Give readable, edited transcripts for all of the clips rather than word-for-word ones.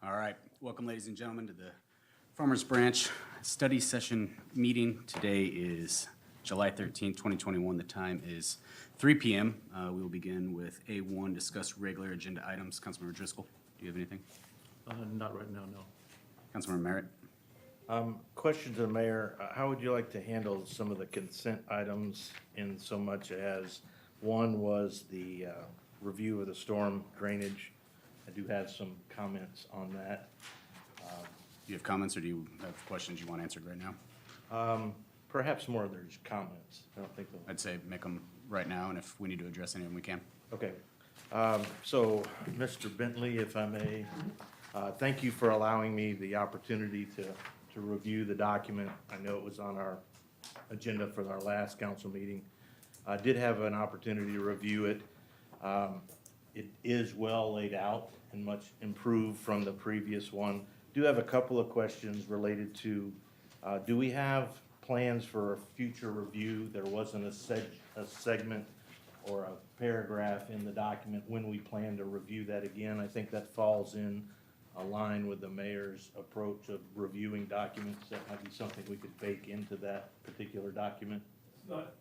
All right, welcome, ladies and gentlemen, to the Farmers Branch Study Session Meeting. Today is July 13th, 2021. The time is 3 p.m. We will begin with A1, discuss regular agenda items. Councilmember Driscoll, do you have anything? Not right now, no. Councilmember Merritt? Question to the mayor, how would you like to handle some of the consent items in so much as, one was the review of the storm drainage. I do have some comments on that. Do you have comments or do you have questions you want answered right now? Perhaps more there's comments. I don't think they'll. I'd say make them right now, and if we need to address any of them, we can. Okay. So, Mr. Bentley, if I may, thank you for allowing me the opportunity to review the document. I know it was on our agenda for our last council meeting. I did have an opportunity to review it. It is well laid out and much improved from the previous one. Do have a couple of questions related to, do we have plans for a future review? There wasn't a segment or a paragraph in the document when we plan to review that again. I think that falls in line with the mayor's approach of reviewing documents. That might be something we could bake into that particular document. It's not,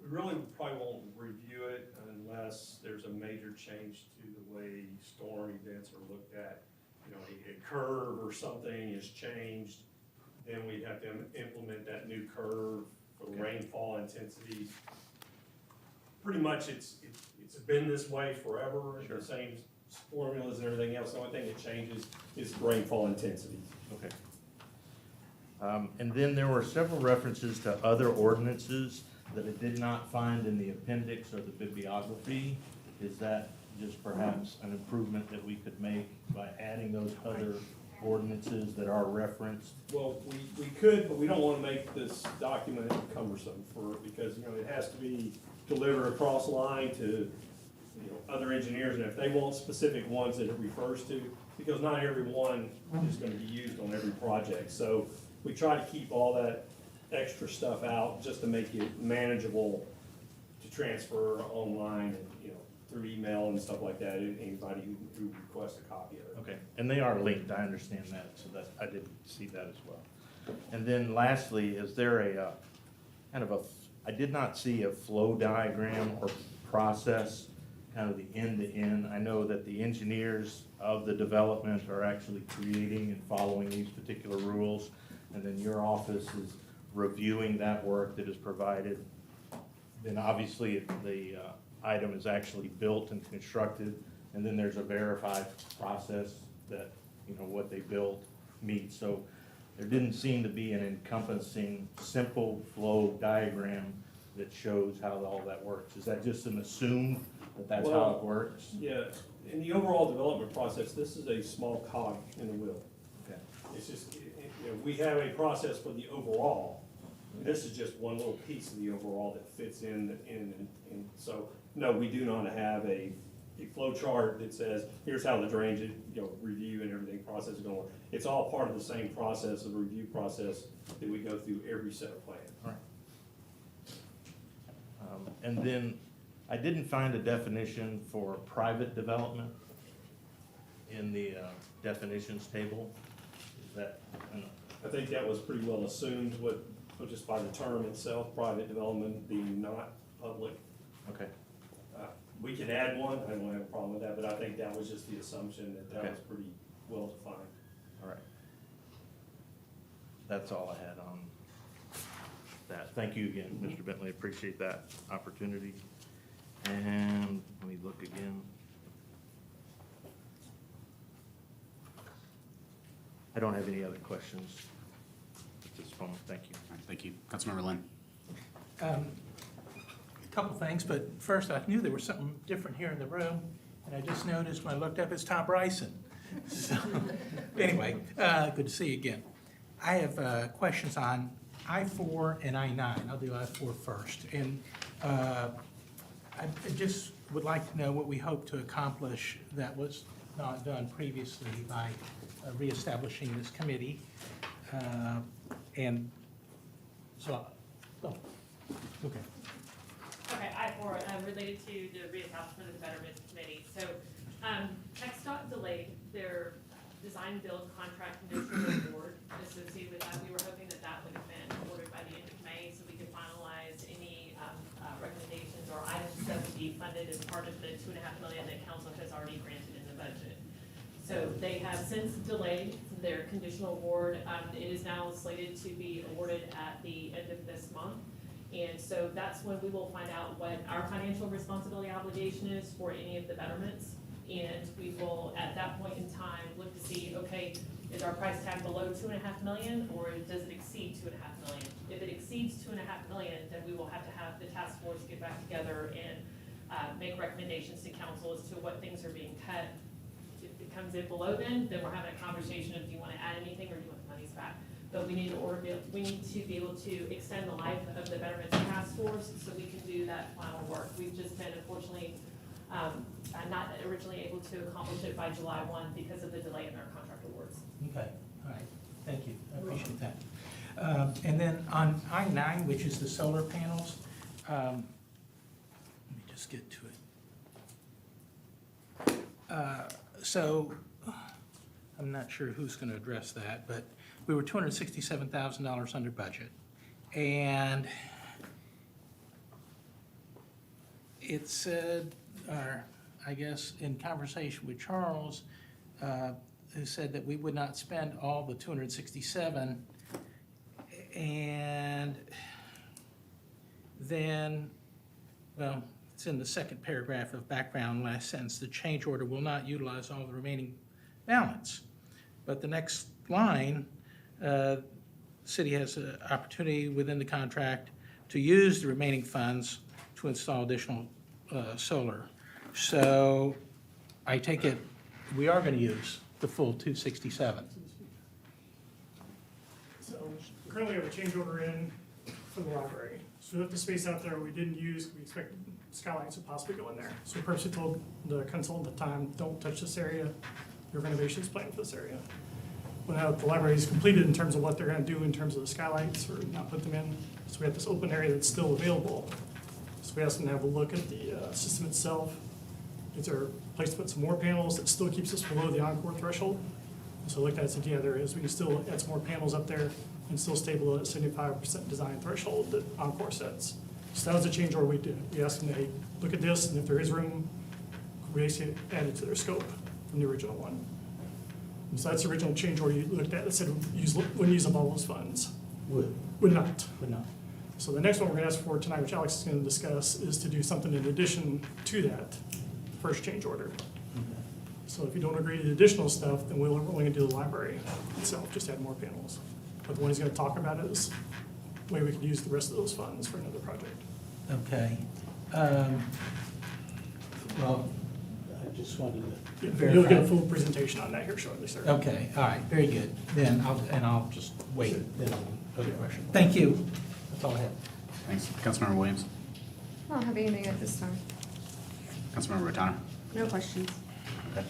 we really probably won't review it unless there's a major change to the way storm events are looked at. You know, a curve or something is changed, then we have to implement that new curve for the rainfall intensities. Pretty much it's been this way forever, Sure. The same formulas and everything else. The only thing that changes is rainfall intensity. Okay. And then there were several references to other ordinances that I did not find in the appendix or the bibliography. Is that just perhaps an improvement that we could make by adding those other ordinances that are referenced? Well, we could, but we don't want to make this document cumbersome because, you know, it has to be delivered across the line to, you know, other engineers, and if they want specific ones that it refers to, because not every one is going to be used on every project. So we try to keep all that extra stuff out just to make it manageable to transfer online and, you know, through email and stuff like that, anybody who requests a copy of it. Okay, and they are linked, I understand that, so that, I did see that as well. And then lastly, is there a, I did not see a flow diagram or process, kind of the end to end. I know that the engineers of the development are actually creating and following these particular rules, and then your office is reviewing that work that is provided. Then obviously the item is actually built and constructed, and then there's a verified process that, you know, what they built meets. So there didn't seem to be an encompassing, simple flow diagram that shows how all that works. Is that just an assumed that that's how it works? Yeah, in the overall development process, this is a small cog in the wheel. Okay. It's just, you know, we have a process for the overall. This is just one little piece of the overall that fits in. So, no, we do not have a flow chart that says, here's how the drainage, you know, review and everything process is going to work. It's all part of the same process, the review process that we go through every set of plans. All right. And then I didn't find a definition for private development in the definitions table. Is that, I think that was pretty well assumed just by the term itself, private development being not public. okay. We could add one, I don't have a problem with that, but I think that was just the assumption that Okay. was pretty well defined. All right. That's all I had on that. Thank you again, Mr. Bentley. Appreciate that opportunity. And let me look again. I don't have any other questions at this moment. Thank you. All right, thank you. Councilmember Lynn? A couple things, but first, I knew there was something different here in the room, and I just noticed when I looked up, it's Tom Bryson. So, anyway, good to see you again. I have questions on I-4 and I-9. I'll do I-4 first. And I just would like to know what we hope to accomplish that was not done previously by reestablishing this committee. And so, oh, okay. Okay, I-4, related to the reestablishment of the Betterment Committee. So, TxDOT delayed their design build contract conditional award associated with that. We were hoping that that would have been awarded by the end of May, so we could finalize any recommendations or items that would be funded as part of the $2.5 million that council has already granted in the budget. So they have since delayed their conditional award. It is now slated to be awarded at the end of this month. And so that's when we will find out what our financial responsibility obligation is for any of the betterments. And we will, at that point in time, look to see, okay, is our price tag below $2.5 million, or does it exceed $2.5 million? If it exceeds $2.5 million, then we will have to have the task force get back together and make recommendations to council as to what things are being cut. If it comes in below then we're having a conversation of, do you want to add anything or do you want the monies back? But we need to be able to extend the life of the Betterment Task Force so we can do that final work. We've just been unfortunately not originally able to accomplish it by July 1 because of the delay in our contract awards. Okay, all right, thank you, I appreciate that. And then on I-9, which is the solar panels, let me just get to it. So, I'm not sure who's gonna address that, but we were $267,000 under budget. And it said, or I guess in conversation with Charles, who said that we would not spend all the 267, and then, well, it's in the second paragraph of background, last sentence, the change order will not utilize all the remaining balance. But the next line, the city has an opportunity within the contract to use the remaining funds to install additional solar. So I take it we are going to use the full 267. So we currently have a change order in for the library. So we left the space out there we didn't use, we expect skylights would possibly go in there. So we purposely told the consultant at the time, don't touch this area, your renovation is planned for this area. When the library is completed in terms of what they're gonna do in terms of the skylights or not put them in, so we have this open area that's still available. So we asked them to have a look at the system itself. Is there a place to put some more panels that still keeps us below the Encore threshold? So I looked at it and said, yeah, there is. We can still add some more panels up there and still stay below that 75% design threshold that Encore sets. So that was a change order we did. We asked them to, hey, look at this, and if there is room, we basically add it to their scope from the original one. And so that's the original change order you looked at that said wouldn't use up all those funds. Would Not. not. So the next one we're gonna ask for tonight, which Alex is gonna discuss, is to do something in addition to that first change order. So if you don't agree to the additional stuff, then we're only gonna do the library itself, just add more panels. But the one he's gonna talk about is the way we can use the rest of those funds for another project. Okay. Well, I just wanted to You'll get a verify. full presentation on that here shortly, sir. Okay, all right, very good. Then I'll just wait, then on other question. Thank you. That's all I have. Thanks. Councilmember Williams. I don't have anything at this time. Councilmember Ratana. No questions. Okay.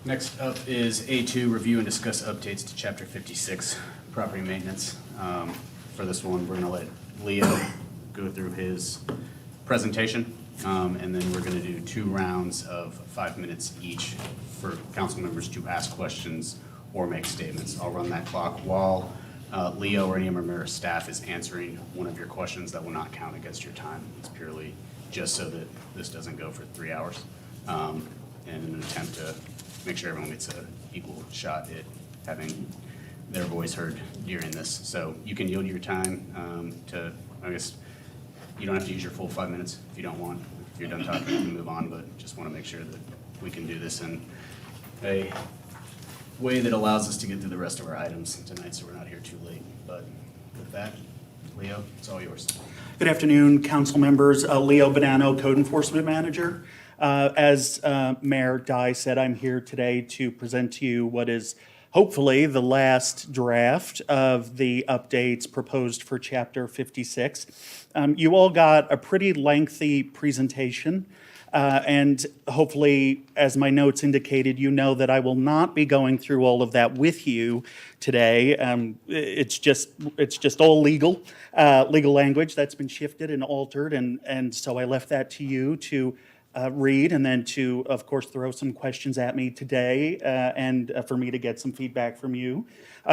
Next up is A2, review and discuss updates to Chapter 56, property maintenance. For this one, we're gonna let Leo go through his presentation, and then we're gonna do 2 rounds of 5 minutes each for council members to ask questions or make statements. I'll run that clock while Leo or any of our staff is answering one of your questions. That will not count against your time. It's purely just so that this doesn't go for 3 hours, and in an attempt to make sure everyone gets an equal shot at having their voice heard during this. So you can yield your time to, I guess, you don't have to use your full 5 minutes if you don't want. If you're done talking, you can move on, but just want to make sure that we can do this in a way that allows us to get through the rest of our items tonight, so we're not here too late. But with that, Leo, it's all yours. Good afternoon, council members. Leo Bonanno, Code Enforcement Manager. As Mayor Dye said, I'm here today to present to you what is hopefully the last draft of the updates proposed for Chapter 56. You all got a pretty lengthy presentation, and hopefully, as my notes indicated, you know that I will not be going through all of that with you today. It's just all legal language that's been shifted and altered, and so I left that to you to read, and then to, of course, throw some questions at me today, and for me to get some feedback from you.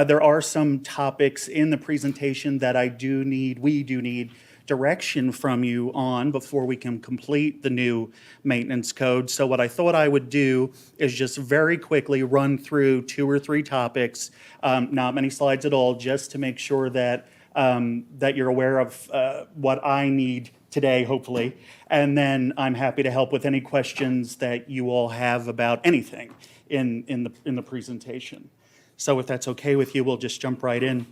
There are some topics in the presentation that we do need direction from you on before we can complete the new maintenance code. So what I thought I would do is just very quickly run through 2 or 3 topics, not many slides at all, just to make sure that that you're aware of what I need today, hopefully. And then I'm happy to help with any questions that you all have about anything in the presentation. So if that's okay with you, we'll just jump right in.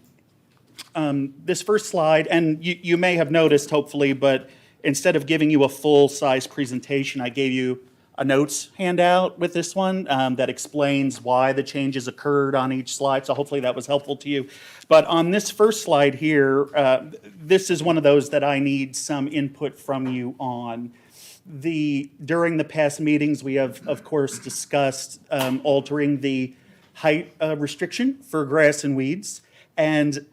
This first slide, and you may have noticed, hopefully, but instead of giving you a full-size presentation, I gave you a notes handout with this one that explains why the changes occurred on each slide, so hopefully that was helpful to you. But on this first slide here, this is one of those that I need some input from you on. During the past meetings, we have, of course, discussed altering the height restriction for grass and weeds, and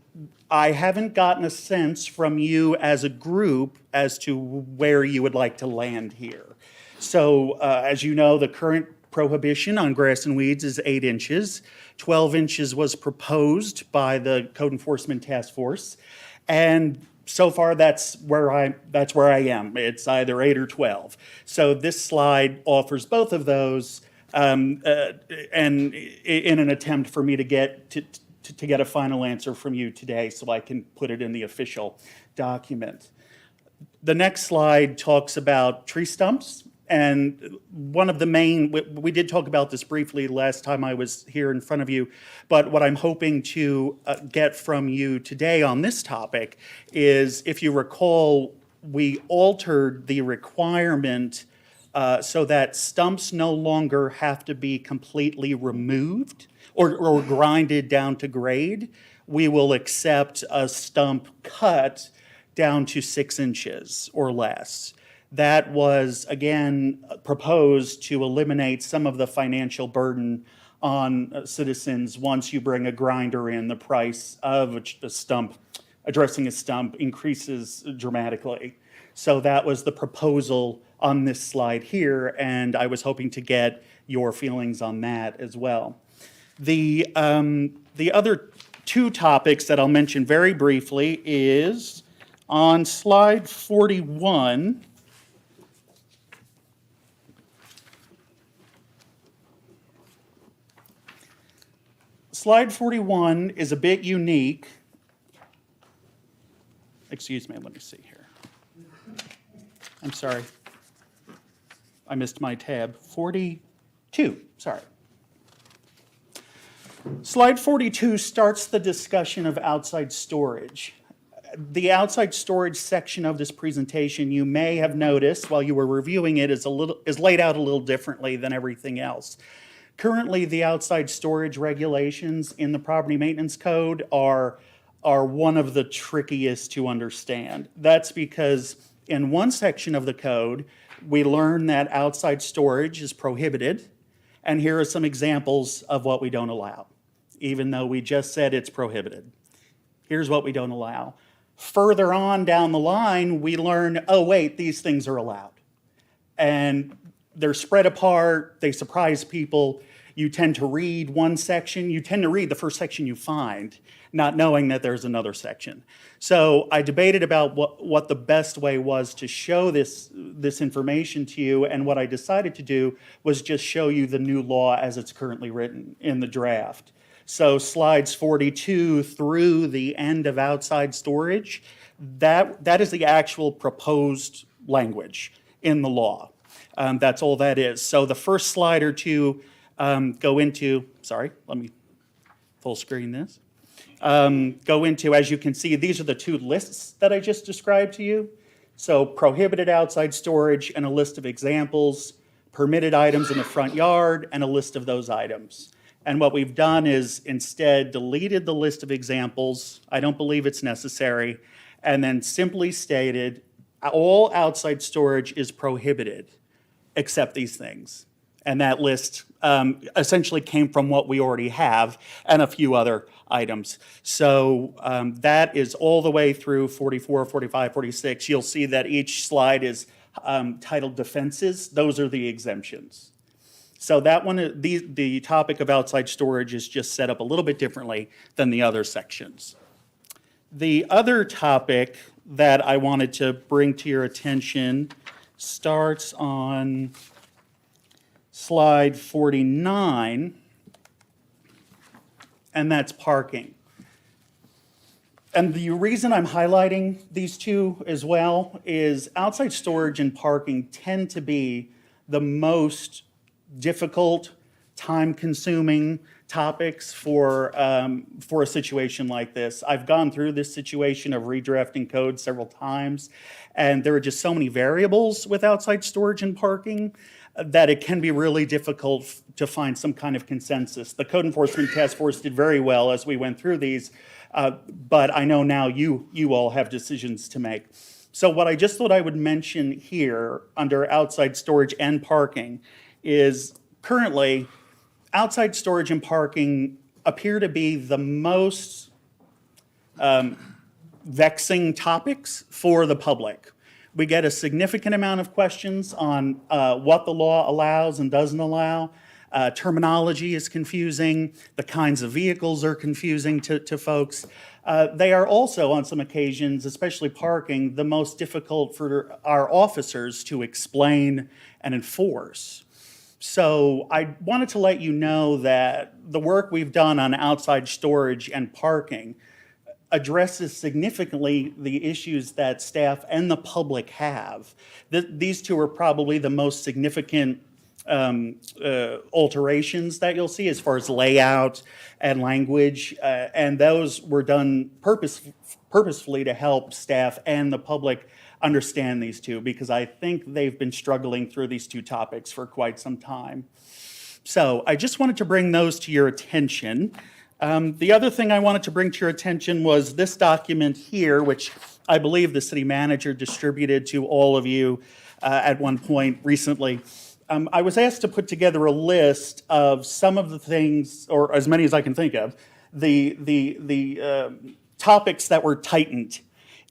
I haven't gotten a sense from you as a group as to where you would like to land here. So as you know, the current prohibition on grass and weeds is 8 inches. 12 inches was proposed by the Code Enforcement Task Force. And so far, that's where I am. It's either 8 or 12. So this slide offers both of those, and in an attempt for me to get a final answer from you today so I can put it in the official document. The next slide talks about tree stumps. And one of the main, we did talk about this briefly last time I was here in front of you, but what I'm hoping to get from you today on this topic is, if you recall, we altered the requirement so that stumps no longer have to be completely removed or grinded down to grade. We will accept a stump cut down to 6 inches or less. That was, again, proposed to eliminate some of the financial burden on citizens. Once you bring a grinder in, the price of a stump, addressing a stump, increases dramatically. So that was the proposal on this slide here, and I was hoping to get your feelings on that as well. The other 2 topics that I'll mention very briefly is on slide 41. Slide 41 is a bit unique. Excuse me, let me see here. I'm sorry. I missed my tab. 42, sorry. Slide 42 starts the discussion of outside storage. The outside storage section of this presentation, you may have noticed while you were reviewing it, is laid out a little differently than everything else. Currently, the outside storage regulations in the Property Maintenance Code are one of the trickiest to understand. That's because in one section of the code, we learn that outside storage is prohibited, and here are some examples of what we don't allow, even though we just said it's prohibited. Here's what we don't allow. Further on down the line, we learn, oh wait, these things are allowed. And they're spread apart, they surprise people. You tend to read one section, you tend to read the first section you find, not knowing that there's another section. So I debated about what the best way was to show this information to you, and what I decided to do was just show you the new law as it's currently written in the draft. So slides 42 through the end of outside storage, that is the actual proposed language in the law. That's all that is. So the first slide or 2 go into, sorry, let me full screen this. Go into, as you can see, these are the 2 lists that I just described to you. So prohibited outside storage and a list of examples, permitted items in the front yard, and a list of those items. And what we've done is instead deleted the list of examples. I don't believe it's necessary. And then simply stated, all outside storage is prohibited except these things. And that list essentially came from what we already have and a few other items. So that is all the way through 44, 45, 46. You'll see that each slide is titled defenses, those are the exemptions. So that one, the topic of outside storage is just set up a little bit differently than the other sections. The other topic that I wanted to bring to your attention starts on slide 49, and that's parking. And the reason I'm highlighting these two as well is outside storage and parking tend to be the most difficult, time-consuming topics for a situation like this. I've gone through this situation of redrafting code several times, and there are just so many variables with outside storage and parking that it can be really difficult to find some kind of consensus. The Code Enforcement Task Force did very well as we went through these, but I know now you all have decisions to make. So what I just thought I would mention here under outside storage and parking is currently outside storage and parking appear to be the most vexing topics for the public. We get a significant amount of questions on what the law allows and doesn't allow. Terminology is confusing. The kinds of vehicles are confusing to folks. They are also, on some occasions, especially parking, the most difficult for our officers to explain and enforce. So I wanted to let you know that the work we've done on outside storage and parking addresses significantly the issues that staff and the public have. These two are probably the most significant alterations that you'll see as far as layout and language, and those were done purposefully to help staff and the public understand these two, because I think they've been struggling through these two topics for quite some time. So I just wanted to bring those to your attention. The other thing I wanted to bring to your attention was this document here, which I believe the city manager distributed to all of you at one point recently. I was asked to put together a list of some of the things, or as many as I can think of, the topics that were tightened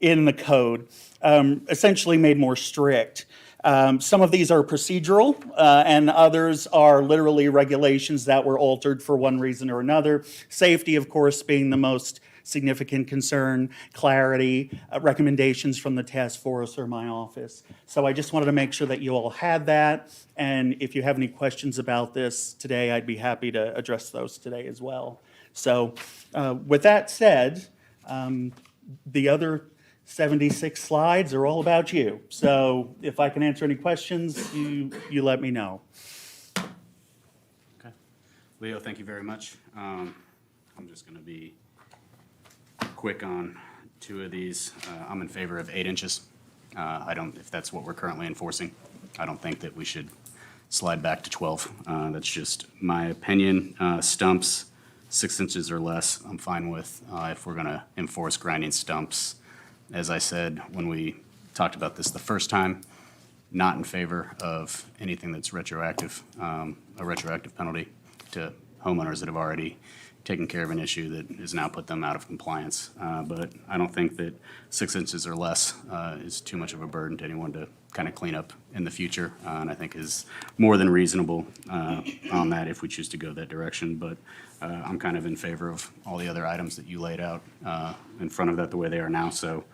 in the code, essentially made more strict. Some of these are procedural, and others are literally regulations that were altered for one reason or another. Safety, of course, being the most significant concern, clarity, recommendations from the task force or my office. So I just wanted to make sure that you all had that, and if you have any questions about this today, I'd be happy to address those today as well. So with that said, the other 76 slides are all about you. So if I can answer any questions, you let me know. Okay. Leo, thank you very much. I'm just going to be quick on two of these. I'm in favor of 8 inches. If that's what we're currently enforcing, I don't think that we should slide back to 12. That's just my opinion. Stumps, 6 inches or less, I'm fine with if we're going to enforce grinding stumps. As I said when we talked about this the first time, not in favor of anything that's retroactive, a retroactive penalty to homeowners that have already taken care of an issue that has now put them out of compliance. But I don't think that 6 inches or less is too much of a burden to anyone to kind of clean up in the future, and I think is more than reasonable on that if we choose to go that direction. But I'm kind of in favor of all the other items that you laid out in front of that the way they are now. So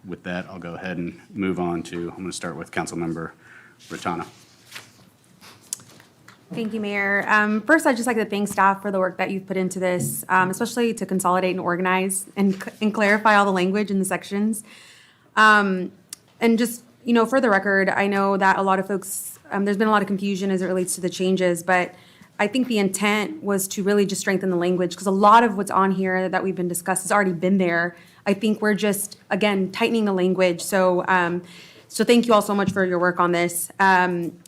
with that, I'll go ahead and move on to, I'm going to start with Councilmember Ratana. Thank you, Mayor. First, I'd just like to thank staff for the work that you've put into this, especially to consolidate and organize and clarify all the language in the sections. And just, for the record, I know that a lot of folks, there's been a lot of confusion as it relates to the changes, but I think the intent was to really just strengthen the language, because a lot of what's on here that we've been discussed has already been there. I think we're just, again, tightening the language. So thank you all so much for your work on this. And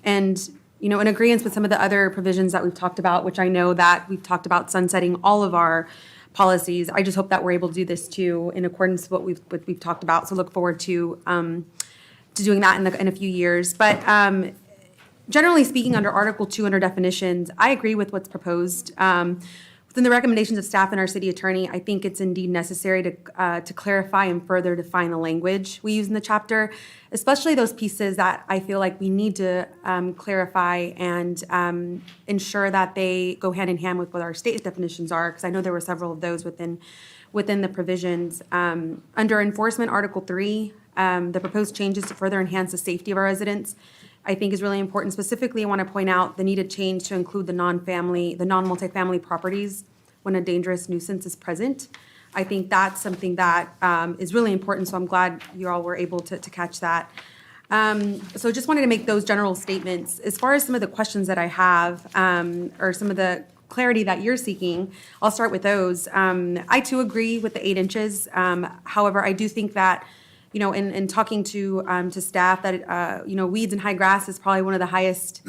in agreement with some of the other provisions that we've talked about, which I know that we've talked about sunsetting all of our policies. I just hope that we're able to do this too in accordance with what we've talked about. So look forward to doing that in a few years. But generally speaking, under Article 2 under definitions, I agree with what's proposed. within the recommendations of staff and our city attorney, I think it's indeed necessary to clarify and further define the language we use in the chapter, especially those pieces that I feel like we need to clarify and ensure that they go hand in hand with what our state definitions are, because I know there were several of those within the provisions. Under enforcement, Article 3, the proposed changes to further enhance the safety of our residents, I think is really important. Specifically, I want to point out the needed change to include the non-multifamily properties when a dangerous nuisance is present. I think that's something that is really important, so I'm glad you all were able to catch that. So just wanted to make those general statements. As far as some of the questions that I have, or some of the clarity that you're seeking, I'll start with those. I too agree with the 8 inches. However, I do think that, in talking to staff, that, weeds and high grass is probably one of the highest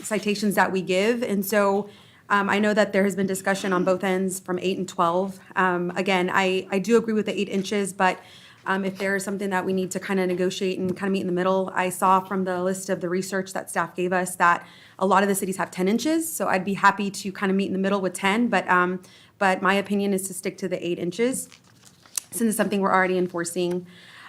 citations that we give. And so I know that there has been discussion on both ends from 8 and 12. Again, I do agree with the 8 inches, but if there is something that we need to kind of negotiate and kind of meet in the middle, I saw from the list of the research that staff gave us that a lot of the cities have 10 inches. So I'd be happy to kind of meet in the middle with 10, but my opinion is to stick to the 8 inches, since it's something we're already enforcing.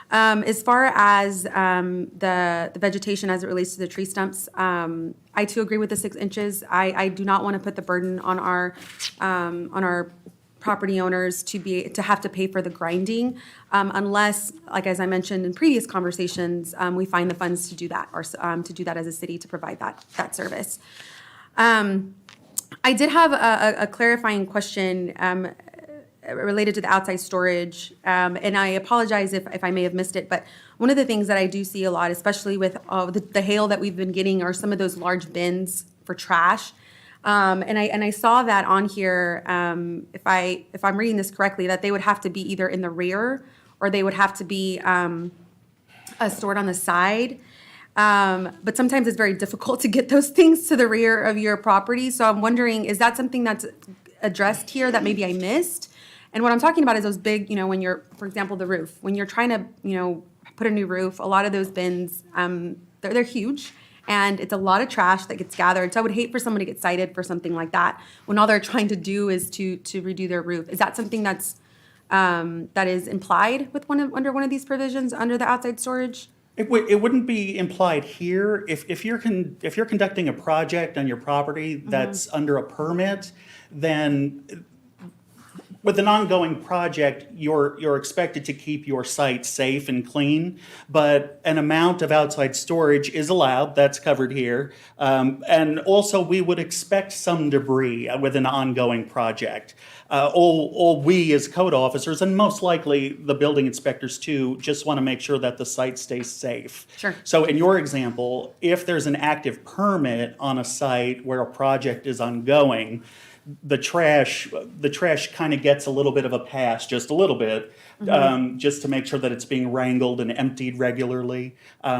As far as the vegetation as it relates to the tree stumps, I too agree with the 6 inches. I do not want to put the burden on our property owners to have to pay for the grinding, unless, like as I mentioned in previous conversations, we find the funds to do that, or to do that as a city to provide that service. I did have a clarifying question related to the outside storage, and I apologize if I may have missed it, but one of the things that I do see a lot, especially with the hail that we've been getting, are some of those large bins for trash. And I saw that on here, if I'm reading this correctly, that they would have to be either in the rear or they would have to be stored on the side. But sometimes it's very difficult to get those things to the rear of your property. So I'm wondering, is that something that's addressed here that maybe I missed? And what I'm talking about is those big, when you're, for example, the roof, when you're trying to, put a new roof, a lot of those bins, they're huge. And it's a lot of trash that gets gathered. So I would hate for someone to get cited for something like that when all they're trying to do is to redo their roof. Is that something that is implied with under one of these provisions under the outside storage? It wouldn't be implied here. If you're conducting a project on your property that's under a permit, then with an ongoing project, you're expected to keep your site safe and clean, but an amount of outside storage is allowed. That's covered here. And also, we would expect some debris with an ongoing project. All we as code officers, and most likely the building inspectors too, just want to make sure that the site stays safe. Sure. So in your example, if there's an active permit on a site where a project is ongoing, the trash kind of gets a little bit of a pass, just a little bit, just to make sure that it's being wrangled and emptied regularly.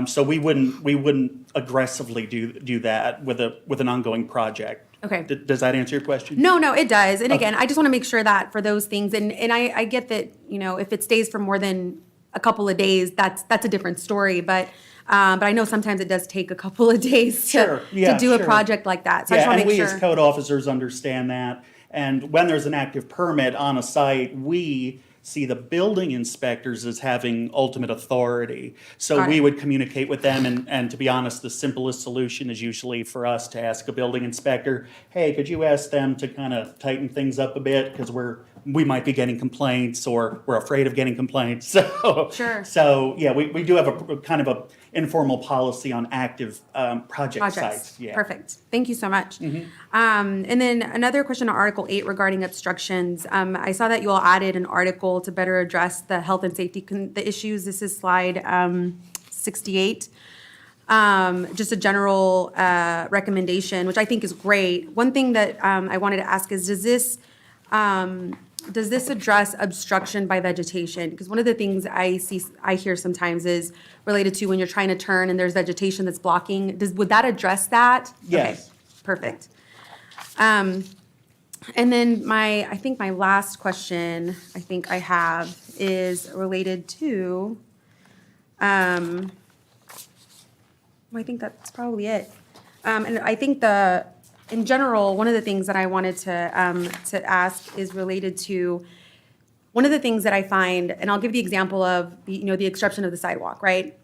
So we wouldn't aggressively do that with an ongoing project. Okay. Does that answer your question? No, it does. And again, I just want to make sure that for those things, and I get that, if it stays for more than a couple of days, that's a different story. But I know sometimes it does take a couple of days to do a project like that. So I just want to make sure. And we as code officers understand that. And when there's an active permit on a site, we see the building inspectors as having ultimate authority. So we would communicate with them, and to be honest, the simplest solution is usually for us to ask a building inspector, hey, could you ask them to kind of tighten things up a bit, because we might be getting complaints, or we're afraid of getting complaints. So yeah, we do have a kind of a informal policy on active project sites. Yeah. Perfect. Thank you so much. And then another question on Article 8 regarding obstructions. I saw that you all added an article to better address the health and safety the issues. This is slide 68. Just a general recommendation, which I think is great. One thing that I wanted to ask is, does this address obstruction by vegetation? Because one of the things I hear sometimes is related to when you're trying to turn and there's vegetation that's blocking. Would that address that? Yes. Okay, perfect. And then I think my last question I have is related to, I think that's probably it. And I think in general, one of the things that I wanted to ask is related to, one of the things that I find, and I'll give the example of, the obstruction of the sidewalk, right?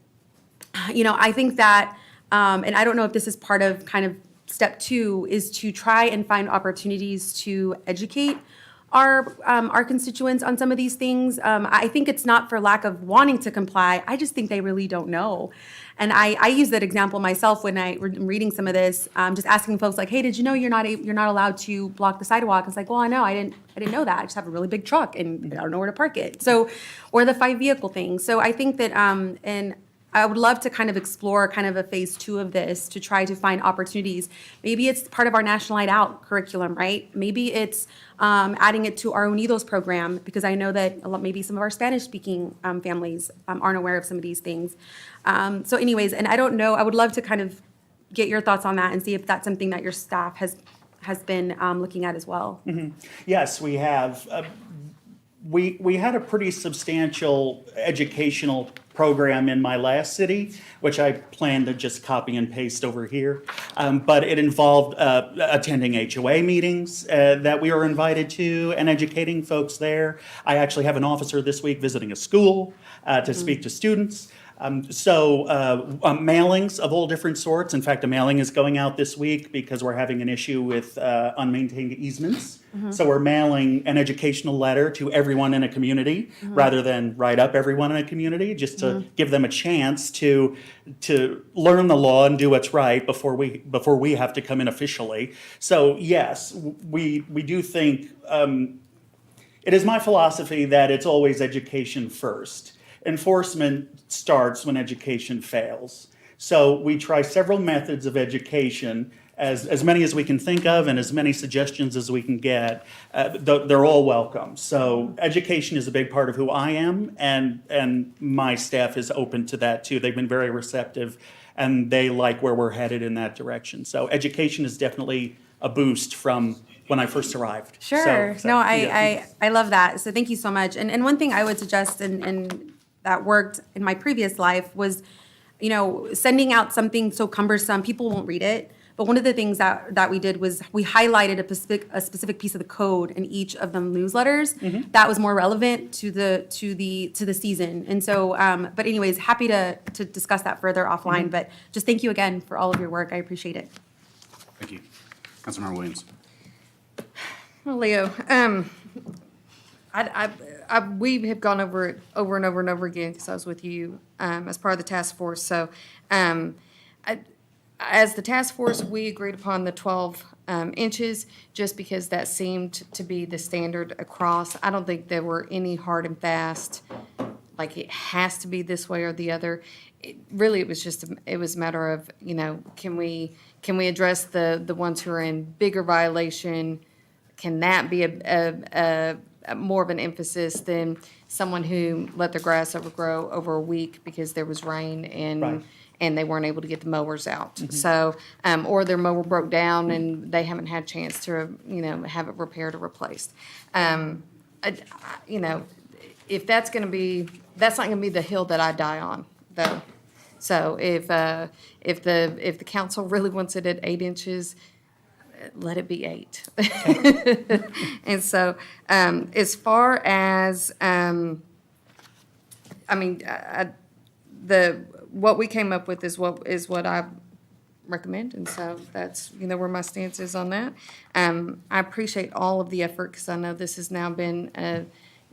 I think that, and I don't know if this is part of kind of step 2, is to try and find opportunities to educate our constituents on some of these things. I think it's not for lack of wanting to comply. I just think they really don't know. And I use that example myself when I'm reading some of this, just asking folks like, hey, did you know you're not allowed to block the sidewalk? It's like, well, I know, I didn't know that. I just have a really big truck and I don't know where to park it. So, or the 5-vehicle thing. So I think that, and I would love to kind of explore kind of a phase 2 of this to try to find opportunities. Maybe it's part of our National Night Out curriculum, right? Maybe it's adding it to our Unidos program, because I know that maybe some of our Spanish-speaking families aren't aware of some of these things. So anyways, and I don't know, I would love to kind of get your thoughts on that and see if that's something that your staff has been looking at as well. Yes, we have. We had a pretty substantial educational program in my last city, which I plan to just copy and paste over here. But it involved attending HOA meetings that we were invited to and educating folks there. I actually have an officer this week visiting a school to speak to students. Mailings of all different sorts. In fact, a mailing is going out this week because we're having an issue with unmaintained easements. So we're mailing an educational letter to everyone in a community rather than write up everyone in a community, just to give them a chance to learn the law and do what's right before we have to come in officially. So yes, we do think it is my philosophy that it's always education first. Enforcement starts when education fails. So we try several methods of education, as many as we can think of and as many suggestions as we can get. They're all welcome. So education is a big part of who I am, and my staff is open to that too. They've been very receptive, and they like where we're headed in that direction. So education is definitely a boost from when I first arrived. Sure. No, yeah. I love that. So thank you so much. And one thing I would suggest, and that worked in my previous life, was, sending out something so cumbersome, people won't read it. But one of the things that we did was we highlighted a specific piece of the code in each of the newsletters that was more relevant to the season. And so, but anyways, happy to discuss that further offline. But just thank you again for all of your work. I appreciate it. Thank you. Councilmember Williams. Well, Leo, we have gone over it over and over and over again because I was with you as part of the task force. So as the task force, we agreed upon the 12 inches just because that seemed to be the standard across. I don't think there were any hard and fast, like it has to be this way or the other. It was a matter of, can we address the ones who are in bigger violation? Can that be a more of an emphasis than someone who let their grass overgrow over a week because there was rain Right. and they weren't able to get the mowers out? So, or their mower broke down and they haven't had a chance to, have it repaired or replaced. If that's not gonna be the hill that I die on, though. So if the council really wants it at 8 inches, let it be 8. And so, as far as, what we came up with is what I recommend, and so that's, where my stance is on that. I appreciate all of the effort, because I know this has now been,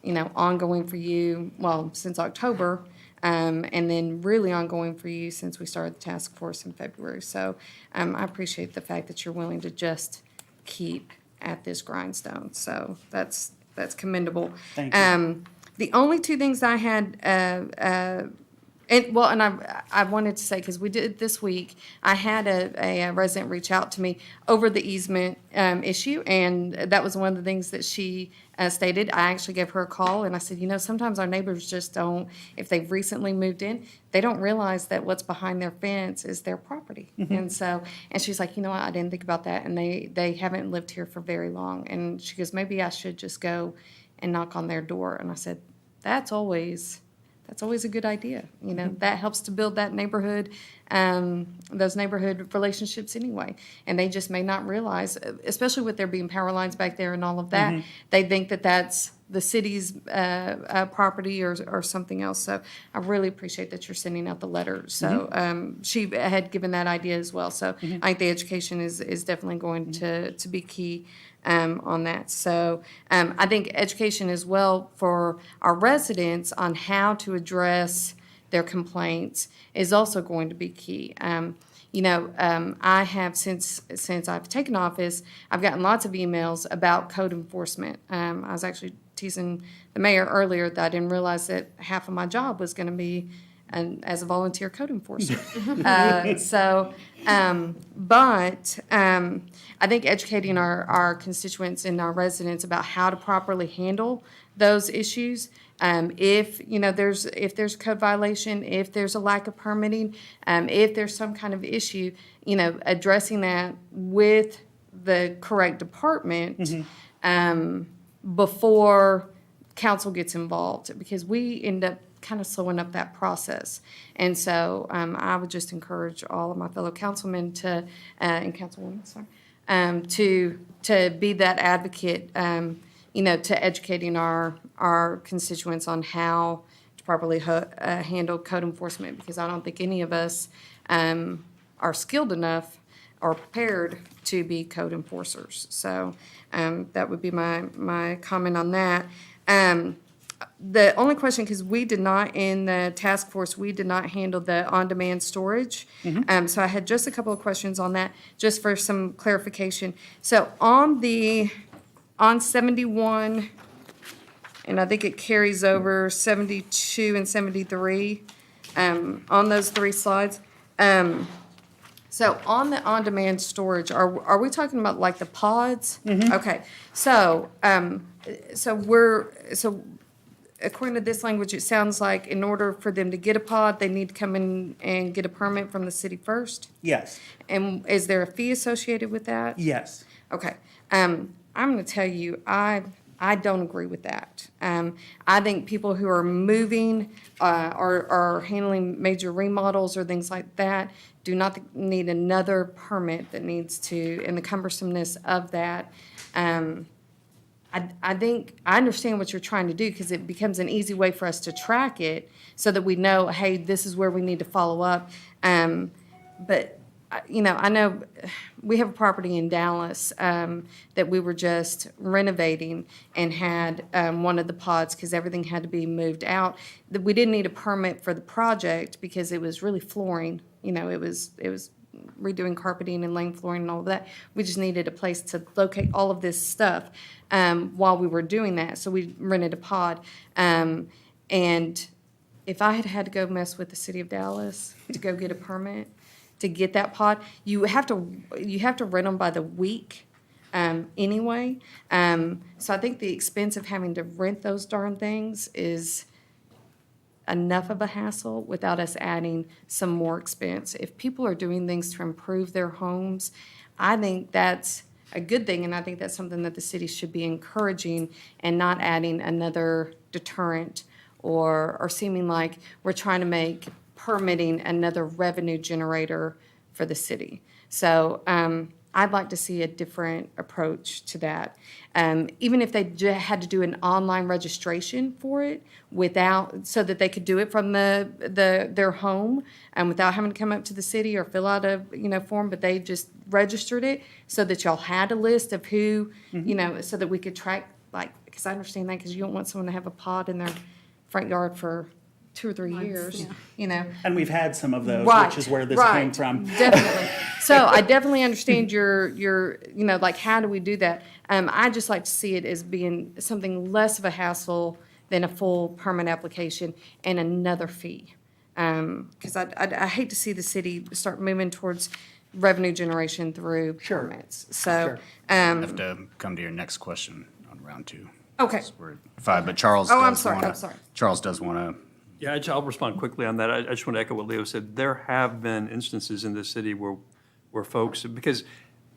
ongoing for you, well, since October, and then really ongoing for you since we started the task force in February. So I appreciate the fact that you're willing to just keep at this grindstone. So that's commendable. Thank you. The only two things I had, I wanted to say, because we did this week, I had a resident reach out to me over the easement issue, and that was one of the things that she stated. I actually gave her a call, and I said, sometimes our neighbors just don't, if they've recently moved in, they don't realize that what's behind their fence is their property. And she's like, I didn't think about that, and they haven't lived here for very long. And she goes, maybe I should just go and knock on their door. And I said, that's always that's always a good idea. You know, that helps to build that neighborhood, those neighborhood relationships anyway. And they just may not realize, especially with there being power lines back there and all of that, they think that that's the city's property or something else. So I really appreciate that you're sending out the letter. So she had given that idea as well. So I think the education is definitely going to be key on that. So I think education as well for our residents on how to address their complaints is also going to be key. I have, since I've taken office, I've gotten lots of emails about code enforcement. I was actually teasing the mayor earlier that I didn't realize that half of my job was going to be as a volunteer code enforcer. I think educating our constituents and our residents about how to properly handle those issues, if there's a code violation, if there's a lack of permitting, if there's some kind of issue, addressing that with the correct department before council gets involved, because we end up kind of slowing up that process. And so I would just encourage all of my fellow councilmen and councilwomen, to be that advocate, to educating our constituents on how to properly handle code enforcement, because I don't think any of us are skilled enough or prepared to be code enforcers. So that would be my comment on that. The only question, because we did not, in the task force, we did not handle the on-demand storage. So I had just a couple of questions on that, just for some clarification. So on 71, and I think it carries over 72 and 73, on those three slides. So on the on-demand storage, are we talking about like the pods? Okay, so according to this language, it sounds like in order for them to get a pod, they need to come in and get a permit from the city first? Yes, And is there a fee associated with that? yes. Okay. I'm going to tell you, I don't agree with that. I think people who are moving or handling major remodels or things like that do not need another permit that needs to, and the cumbersomeness of that. I think, I understand what you're trying to do, because it becomes an easy way for us to track it so that we know, hey, this is where we need to follow up. But I know we have a property in Dallas that we were just renovating and had one of the pods, because everything had to be moved out. We didn't need a permit for the project because it was really flooring. It was redoing carpeting and laying flooring and all of that. We just needed a place to locate all of this stuff while we were doing that. So we rented a pod. And if I had to go mess with the city of Dallas to go get a permit to get that pod, you have to rent them by the week anyway. So I think the expense of having to rent those darn things is enough of a hassle without us adding some more expense. If people are doing things to improve their homes, I think that's a good thing, and I think that's something that the city should be encouraging and not adding another deterrent or seeming like we're trying to make permitting another revenue generator for the city. So I'd like to see a different approach to that. Even if they had to do an online registration for it so that they could do it from their home without having to come up to the city or fill out a form, but they just registered it so that y'all had a list of who, so that we could track, because I understand that, because you don't want someone to have a pod in their front yard for 2 or 3 years, And we've had some of those, Right, which is where this right, came from. Definitely. So I definitely understand your how do we do that? I just like to see it as being something less of a hassle than a full permit application and another fee. Because I hate to see the city start moving towards revenue generation through Sure. permits. So, Sure. Have to come to your next question on round 2. Okay. We're at 5, but Charles Oh, does I'm want sorry. Charles does want to. Yeah, I'll respond quickly on that. I just want to echo what Leo said. There have been instances in this city where folks, because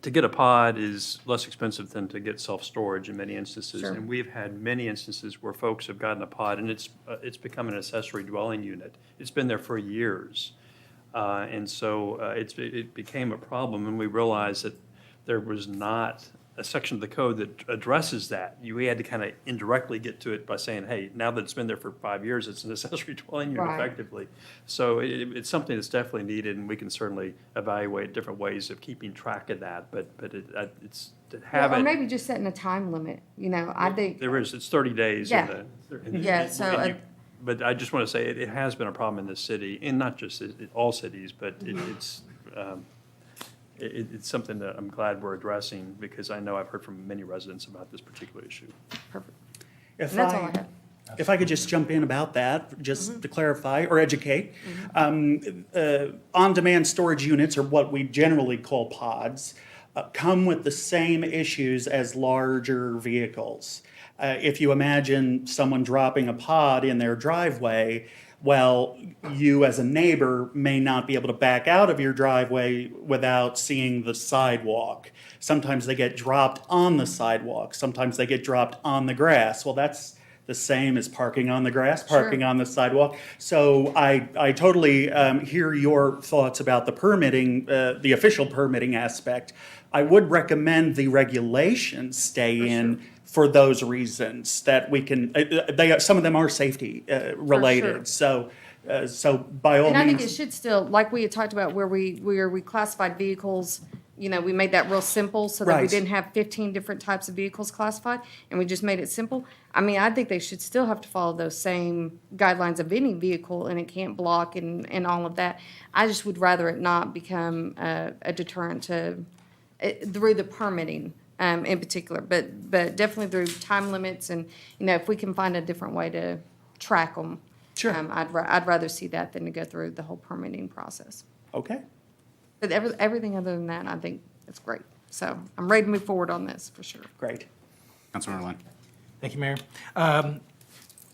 to get a pod is less expensive than to get self-storage in many instances. Sure. And we've had many instances where folks have gotten a pod, and it's become an accessory dwelling unit. It's been there for years. And so it became a problem, and we realized that there was not a section of the code that addresses that. We had to kind of indirectly get to it by saying, hey, now that it's been there for 5 years, it's an accessory dwelling unit Right. effectively. So it's something that's definitely needed, and we can certainly evaluate different ways of keeping track of that. But it's to have Or it. maybe just setting a time limit, I think. There is, it's 30 days. Yeah. Yeah, so, But I just want to say, it has been a problem in this city, and not just all cities, but Mm-hmm. it's something that I'm glad we're addressing, because I know I've heard from many residents about this particular issue. Perfect. If And that's all I have. If I could just jump in about that, just to clarify or educate. On-demand storage units, or what we generally call pods, come with the same issues as larger vehicles. If you imagine someone dropping a pod in their driveway, well, you as a neighbor may not be able to back out of your driveway without seeing the sidewalk. Sometimes they get dropped on the sidewalk. Sometimes they get dropped on the grass. Well, that's the same as parking on the grass, parking Sure. on the sidewalk. So I totally hear your thoughts about the permitting, the official permitting aspect. I would recommend the regulations stay in for those reasons, that we can, some of them are safety related. So by all And I think it means, should still, like we had talked about where we classified vehicles, we made that real simple so that we Right. didn't have 15 different types of vehicles classified, and we just made it simple. I mean, I think they should still have to follow those same guidelines of any vehicle, and it can't block and all of that. I just would rather it not become a deterrent to, through the permitting in particular, but definitely through time limits, and, if we can find a different way to track them. Sure. I'd rather see that than to go through the whole permitting process. okay. But everything other than that, I think it's great. So I'm ready to move forward on this, for sure. Great. Councilmember Lund. Thank you, Mayor.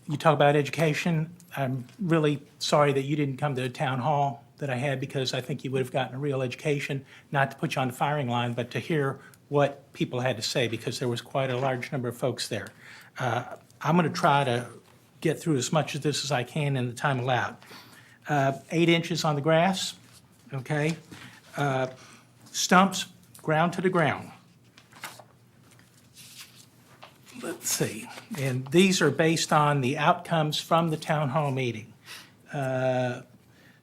You talk about education. I'm really sorry that you didn't come to the town hall that I had, because I think you would have gotten a real education, not to put you on the firing line, but to hear what people had to say, because there was quite a large number of folks there. I'm going to try to get through as much of this as I can in the time allowed. 8 inches on the grass, okay? Stumps, ground to the ground. Let's see, and these are based on the outcomes from the town hall meeting.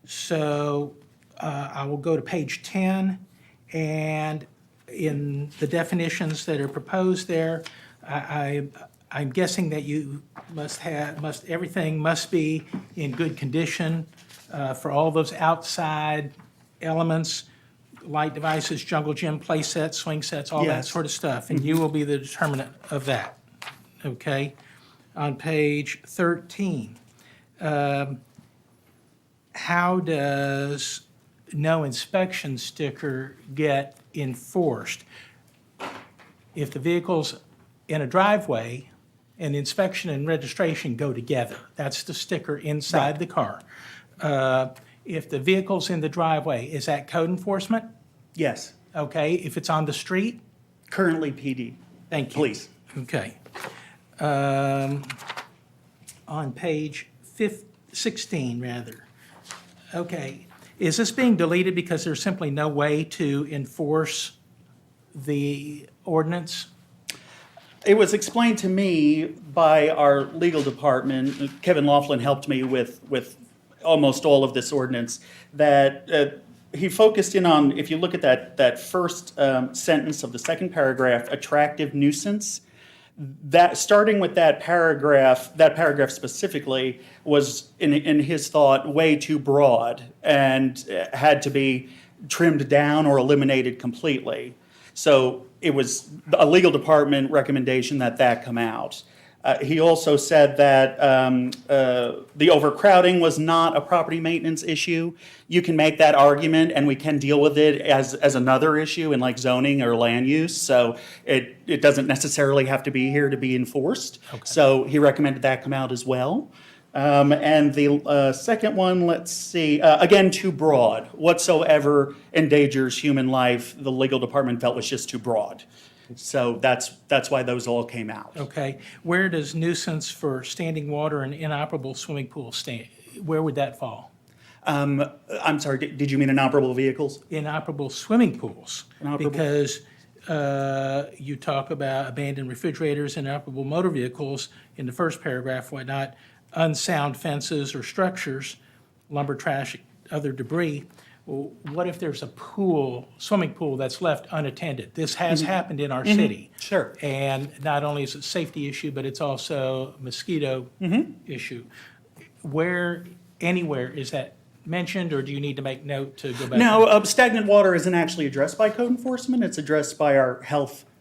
So I will go to page 10, and in the definitions that are proposed there, I'm guessing that you everything must be in good condition for all those outside elements, light devices, jungle gym, play sets, swing sets, all that Yes. sort of stuff, and you will be the determinant of that, okay? On page 13, how does no inspection sticker get enforced? If the vehicle's in a driveway, and inspection and registration go together, that's the sticker inside the car. If the vehicle's in the driveway, is that code enforcement? Yes. Okay, if it's on the street? Currently PD. Thank you. Please. Okay. On page 16, rather. Okay, is this being deleted because there's simply no way to enforce the ordinance? It was explained to me by our legal department, Kevin Laughlin helped me with almost all of this ordinance, that he focused in on, if you look at that first sentence of the second paragraph, attractive nuisance, that starting with that paragraph specifically was, in his thought, way too broad and had to be trimmed down or eliminated completely. So it was a legal department recommendation that come out. He also said that the overcrowding was not a property maintenance issue. You can make that argument, and we can deal with it as another issue in like zoning or land use. So it doesn't necessarily have to be here to be enforced. Okay. So he recommended that come out as well. And the second one, let's see, again, too broad. Whatsoever endangers human life, the legal department felt was just too broad. So that's why those all came out. Okay. Where does nuisance for standing water and inoperable swimming pools stand? Where would that fall? I'm sorry, did you mean inoperable vehicles? Inoperable swimming pools. Inoperable- Because you talk about abandoned refrigerators, inoperable motor vehicles in the first paragraph, whatnot, unsound fences or structures, lumber, trash, other debris. Well, what if there's a pool, swimming pool that's left unattended? This has happened in our city. Sure. And not only is it a safety issue, but it's also a mosquito issue. Where, anywhere is that mentioned, or do you need to make note to go back? No, stagnant water isn't actually addressed by code enforcement. It's addressed by our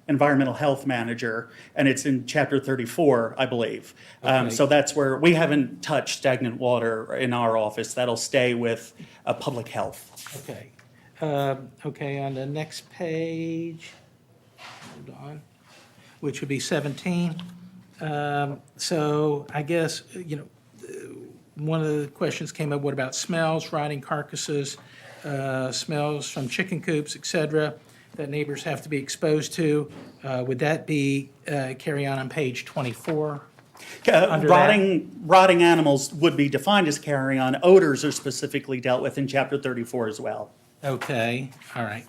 environmental health manager, and it's in chapter 34, I believe. Okay. So that's where, we haven't touched stagnant water in our office. That'll stay with public health. Okay. Okay, on the next page, hold on, which would be 17. So I guess, one of the questions came up, what about smells, rotting carcasses, smells from chicken coops, et cetera, that neighbors have to be exposed to? Would that be carry on page 24? Under that? Rotting animals would be defined as carry on. Odors are specifically dealt with in chapter 34 as well. Okay, all right.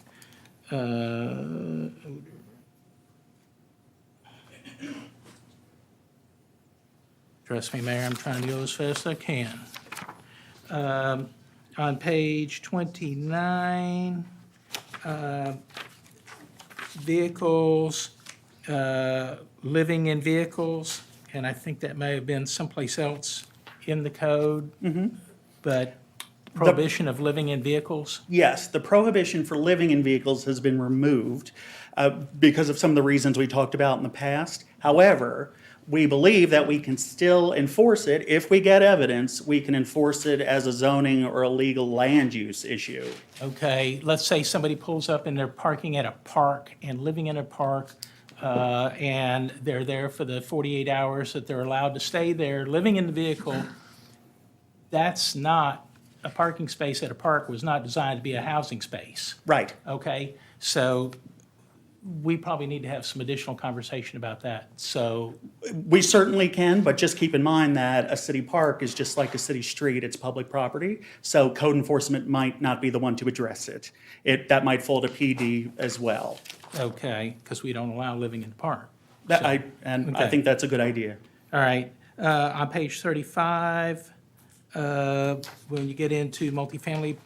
Trust me, Mayor, I'm trying to go as fast as I can. On page 29, vehicles, living in vehicles, and I think that may have been someplace else in the code, but prohibition of living in vehicles? Yes, the prohibition for living in vehicles has been removed because of some of the reasons we talked about in the past. However, we believe that we can still enforce it. If we get evidence, we can enforce it as a zoning or a legal land use issue. Okay, let's say somebody pulls up and they're parking at a park and living in a park, and they're there for the 48 hours that they're allowed to stay there, living in the vehicle. That's not, a parking space at a park was not designed to be a housing space. Right. Okay, so we probably need to have some additional conversation about that. So, We certainly can, but just keep in mind that a city park is just like a city street. It's public property. So code enforcement might not be the one to address it. That might fall to PD as well. okay, because we don't allow living in the park. I Okay. think that's a good idea. All right, on page 35, when you get into multifamily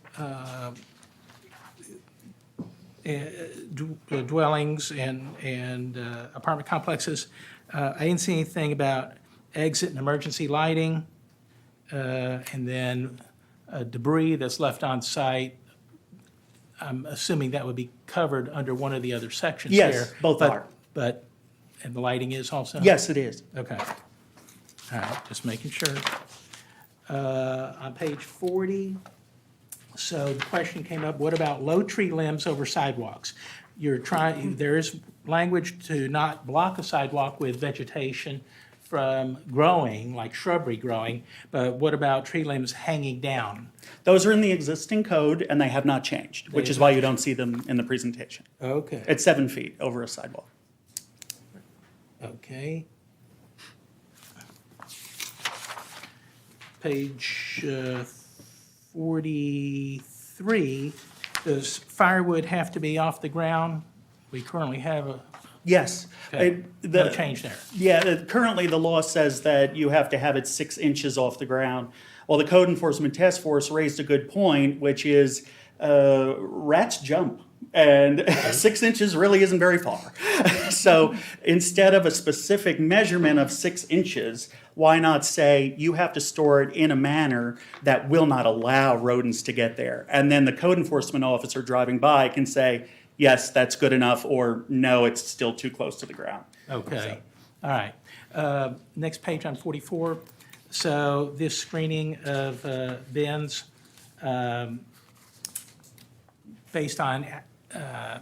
dwellings and apartment complexes, I didn't see anything about exit and emergency lighting, and then debris that's left on site. I'm assuming that would be covered under one of the other sections here. Yes, both but- are. But, and the lighting is also? Yes, it is. Okay. All right, just making sure. On page 40, so the question came up, what about low tree limbs over sidewalks? There is language to not block a sidewalk with vegetation from growing, like shrubbery growing, but what about tree limbs hanging down? Those are in the existing code, and they have not changed, which is why you don't see them in the presentation. Okay. It's 7 feet over a sidewalk. Okay. Page 43, does firewood have to be off the ground? We currently have a, Yes. okay, no change there. Yeah, currently the law says that you have to have it 6 inches off the ground. Well, the Code Enforcement Task Force raised a good point, which is rats jump, and 6 inches really isn't very far. So instead of a specific measurement of 6 inches, why not say you have to store it in a manner that will not allow rodents to get there? And then the code enforcement officer driving by can say, yes, that's good enough, or no, it's still too close to the ground. Okay, all right. Next page on 44. So this screening of bins, based on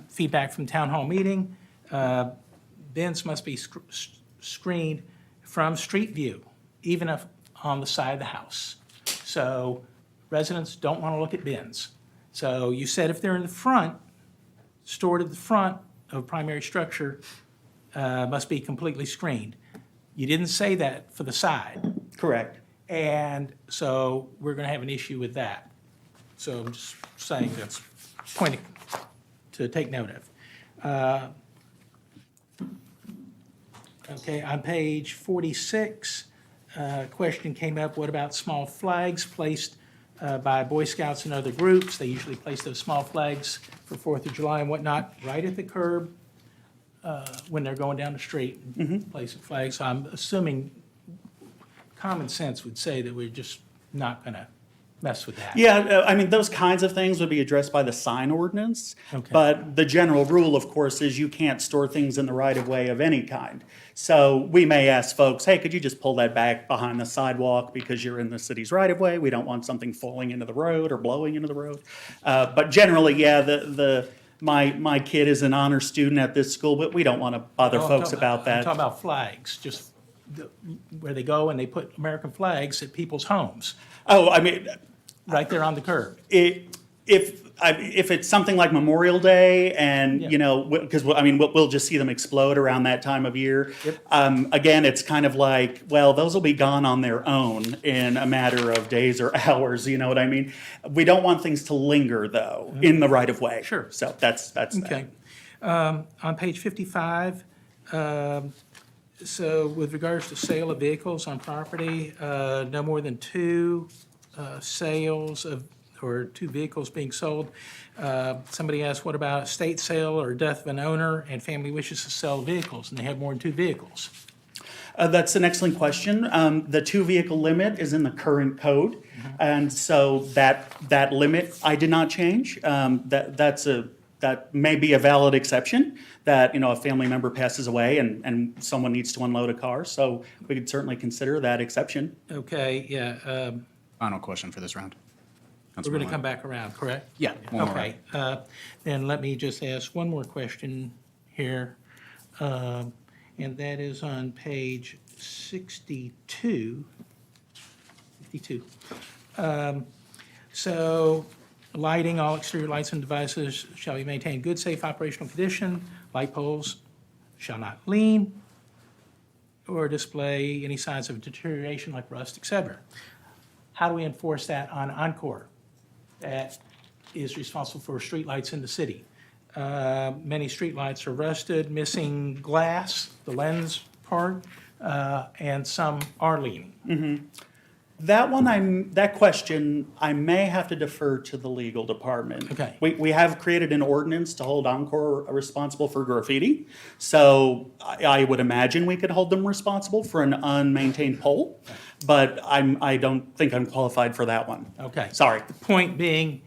feedback from town hall meeting, bins must be screened from street view, even if on the side of the house. So residents don't want to look at bins. So you said if they're in the front, stored at the front of a primary structure, must be completely screened. You didn't say that for the side, Correct. and so we're going to have an issue with that. So I'm just saying that's point to take note of. Okay, on page 46, question came up, what about small flags placed by Boy Scouts and other groups? They usually place those small flags for 4th of July and whatnot, right at the curb when they're going down the street, placing flags. So I'm assuming common sense would say that we're just not going to mess with that. Yeah, I mean, those kinds of things would be addressed by the sign ordinance. Okay. But the general rule, of course, is you can't store things in the right of way of any kind. So we may ask folks, hey, could you just pull that back behind the sidewalk because you're in the city's right of way? We don't want something falling into the road or blowing into the road. But generally, yeah, my kid is an honor student at this school, but we don't want to bother No, I'm folks talking about I'm that. talking about flags, just where they go and they put American flags at people's homes, Oh, I mean, right there on the curb. if it's something like Memorial Day and, Yeah. you know, because, I mean, we'll just see them explode around that time of year. Yep. Again, it's kind of like, well, those will be gone on their own in a matter of days or hours, you know what I mean? We don't want things to linger, though, in the right of way. Sure. So that's that. Okay. On page 55, so with regards to sale of vehicles on property, no more than 2 sales of, or 2 vehicles being sold. Somebody asked, what about estate sale or death of an owner and family wishes to sell vehicles, and they have more than 2 vehicles? That's an excellent question. The 2-vehicle limit is in the current code. And so that limit, I did not change. That may be a valid exception, that, you know, a family member passes away and someone needs to unload a car. So we could certainly consider that exception. Okay, yeah, Final question for this round. we're going to come back around, correct? Yeah. one more Okay, then let me just ask one more question here, and that is on page 62. 52. So, lighting, all exterior lights and devices shall be maintained in good, safe operational condition. Light poles shall not lean or display any signs of deterioration like rust, et cetera. How do we enforce that on Encore? That is responsible for streetlights in the city. Many streetlights are rusted, missing glass, the lens part, and some are leaning. That question, I may have to defer to the legal department. Okay. We have created an ordinance to hold Encore responsible for graffiti. So I would imagine we could hold them responsible for an unmaintained pole, but I don't think I'm qualified for that one. Okay. Sorry. The point being,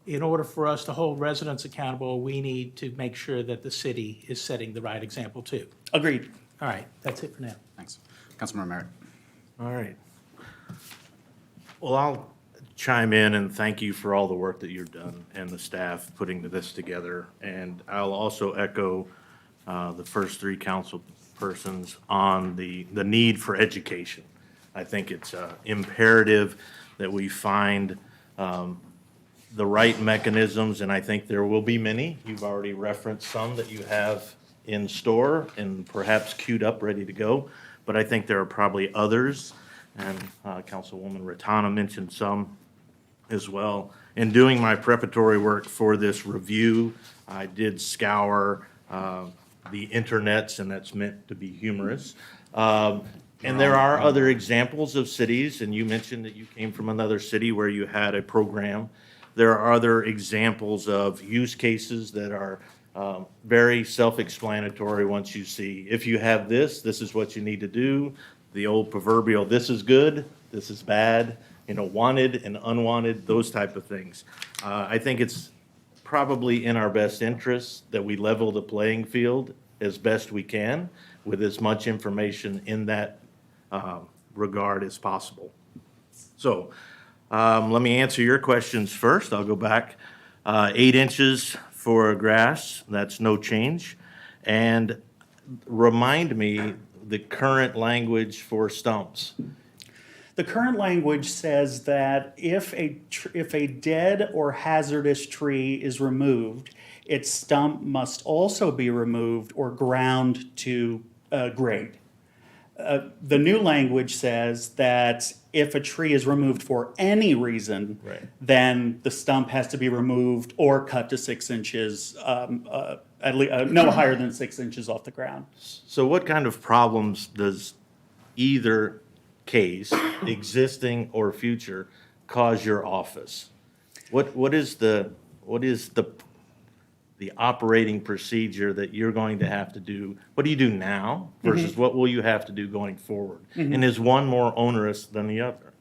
in order for us to hold residents accountable, we need to make sure that the city is setting the right example too. Agreed. All right, that's it for now. Thanks. Councilmember Merritt. All right. Well, I'll chime in and thank you for all the work that you've done and the staff putting this together. And I'll also echo the first 3 council persons on the need for education. I think it's imperative that we find the right mechanisms, and I think there will be many. You've already referenced some that you have in store and perhaps queued up, ready to go. But I think there are probably others, and Councilwoman Ratana mentioned some as well. In doing my preparatory work for this review, I did scour the internets, and that's meant to be humorous. And there are other examples of cities, and you mentioned that you came from another city where you had a program. There are other examples of use cases that are very self-explanatory once you see, if you have this, this is what you need to do. The old proverbial, this is good, this is bad, you know, wanted and unwanted, those type of things. I think it's probably in our best interest that we level the playing field as best we can with as much information in that regard as possible. So let me answer your questions first. I'll go back. 8 inches for grass, that's no change. And remind me the current language for stumps. The current language says that if a dead or hazardous tree is removed, its stump must also be removed or ground to grade. The new language says that if a tree is removed for any reason, Right. then the stump has to be removed or cut to 6 inches, no higher than 6 inches off the ground. So what kind of problems does either case, existing or future, cause your office? What is the operating procedure that you're going to have to do? What do you do now versus what will you have to do going forward? And is one more onerous than the other?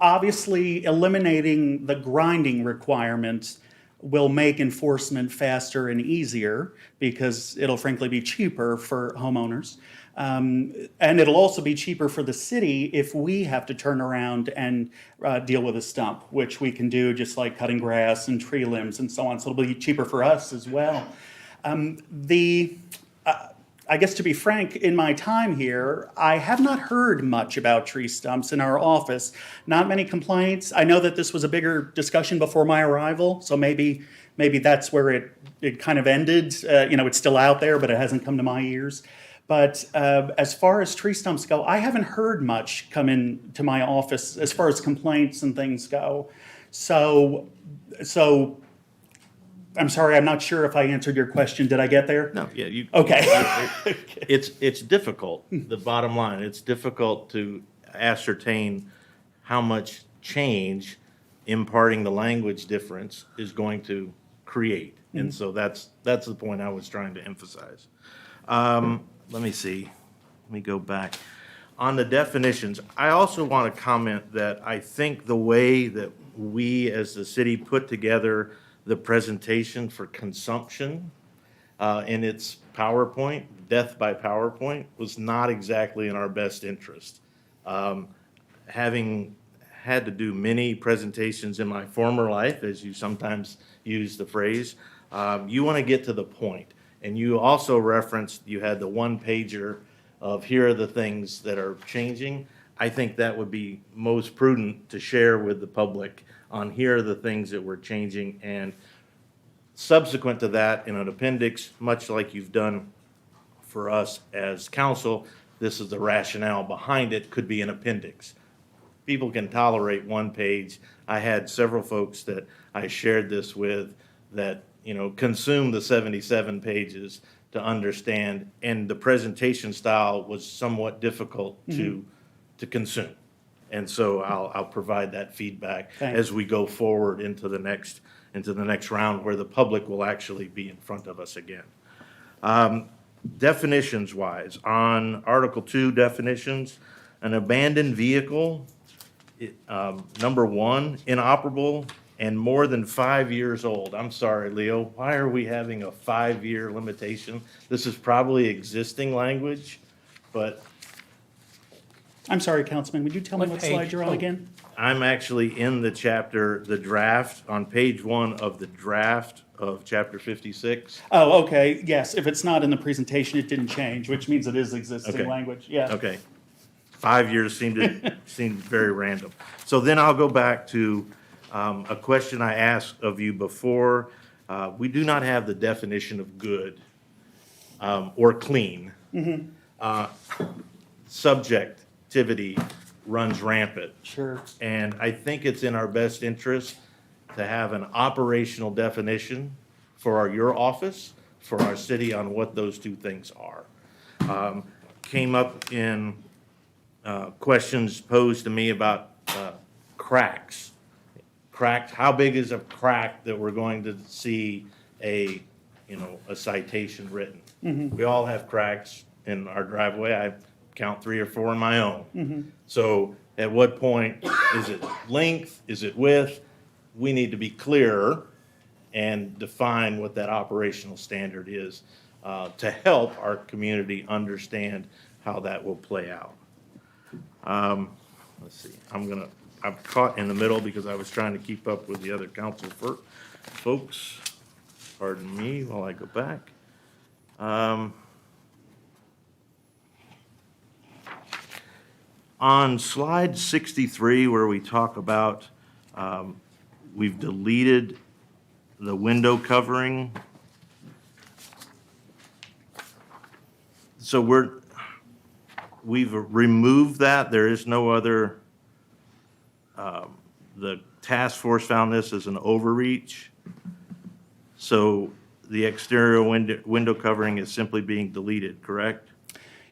Obviously eliminating the grinding requirement will make enforcement faster and easier because it'll frankly be cheaper for homeowners. And it'll also be cheaper for the city if we have to turn around and deal with a stump, which we can do just like cutting grass and tree limbs and so on. So it'll be cheaper for us as well. I guess to be frank, in my time here, I have not heard much about tree stumps in our office. Not many complaints. I know that this was a bigger discussion before my arrival, so maybe that's where it kind of ended. It's still out there, but it hasn't come to my ears. But as far as tree stumps go, I haven't heard much come into my office as far as complaints and things go. So I'm sorry, I'm not sure if I answered your question. Did I get there? No, yeah, you. Okay. It's difficult, the bottom line. It's difficult to ascertain how much change imparting the language difference is going to create. And so that's the point I was trying to emphasize. Let me see. Let me go back. On the definitions, I also want to comment that I think the way that we as the city put together the presentation for consumption in its PowerPoint, death by PowerPoint, was not exactly in our best interest. Having had to do many presentations in my former life, as you sometimes use the phrase, you want to get to the point. And you also referenced, you had the one pager of here are the things that are changing. I think that would be most prudent to share with the public on here are the things that we're changing. And subsequent to that, in an appendix, much like you've done for us as council, this is the rationale behind it, could be an appendix. People can tolerate one page. I had several folks that I shared this with that consume the 77 pages to understand, and the presentation style was somewhat difficult to consume. And so I'll provide that feedback Thanks. as we go forward into the next round where the public will actually be in front of us again. Definitions wise, on Article 2 definitions, an abandoned vehicle, number 1, inoperable and more than 5 years old. I'm sorry, Leo, why are we having a 5-year limitation? This is probably existing language, but I'm sorry, Councilman, would you tell me What what page? slide you're on Oh. again? I'm actually in the chapter, the draft, on page 1 of the draft of chapter 56. Oh, okay, yes, if it's not in the presentation, it didn't change, which means it is existing Okay. language, yeah. Okay. 5 years seemed very random. So then I'll go back to a question I asked of you before. We do not have the definition of good or clean. Subjectivity runs rampant. Sure. And I think it's in our best interest to have an operational definition for your office, for our city, on what those two things are. Came up in questions posed to me about cracks. Cracked, how big is a crack that we're going to see a citation written? We all have cracks in our driveway. I count 3 or 4 in my own. So at what point, is it length, is it width? We need to be clearer and define what that operational standard is to help our community understand how that will play out. Let's see, I'm caught in the middle because I was trying to keep up with the other council folks. Pardon me while I go back. On slide 63, where we talk about, we've deleted the window covering. So we've removed that. There is no other, the task force found this as an overreach. So the exterior window covering is simply being deleted, correct?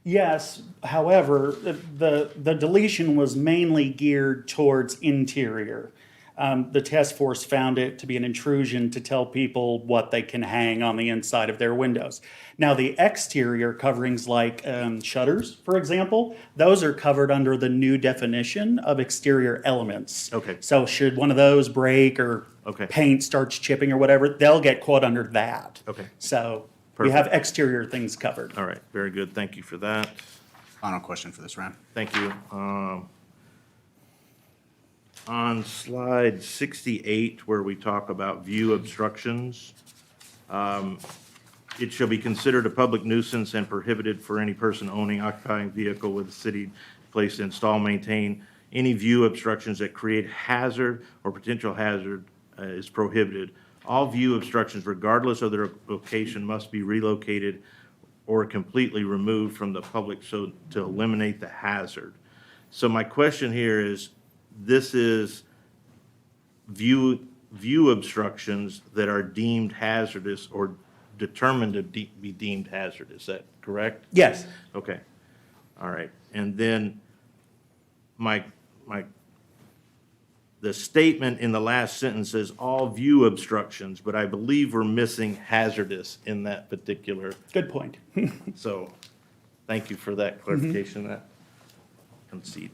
Yes, however, the deletion was mainly geared towards interior. The task force found it to be an intrusion to tell people what they can hang on the inside of their windows. Now, the exterior coverings like shutters, for example, those are covered under the new definition of exterior elements. Okay. So should one of those break or Okay. paint starts chipping or whatever, they'll get caught under that. Okay. So we have exterior things covered. All right, very good. Thank you for that. Final question for this round. Thank you. On slide 68, where we talk about view obstructions, it shall be considered a public nuisance and prohibited for any person owning, occupying vehicle with the city place to install, maintain any view obstructions that create hazard or potential hazard is prohibited. All view obstructions, regardless of their location, must be relocated or completely removed from the public so to eliminate the hazard. So my question here is, this is view obstructions that are deemed hazardous or determined to be deemed hazardous. Is that correct? Yes. Okay. All right. And then the statement in the last sentence says all view obstructions, but I believe we're missing hazardous in that particular. Good point. So thank you for that clarification, that concede.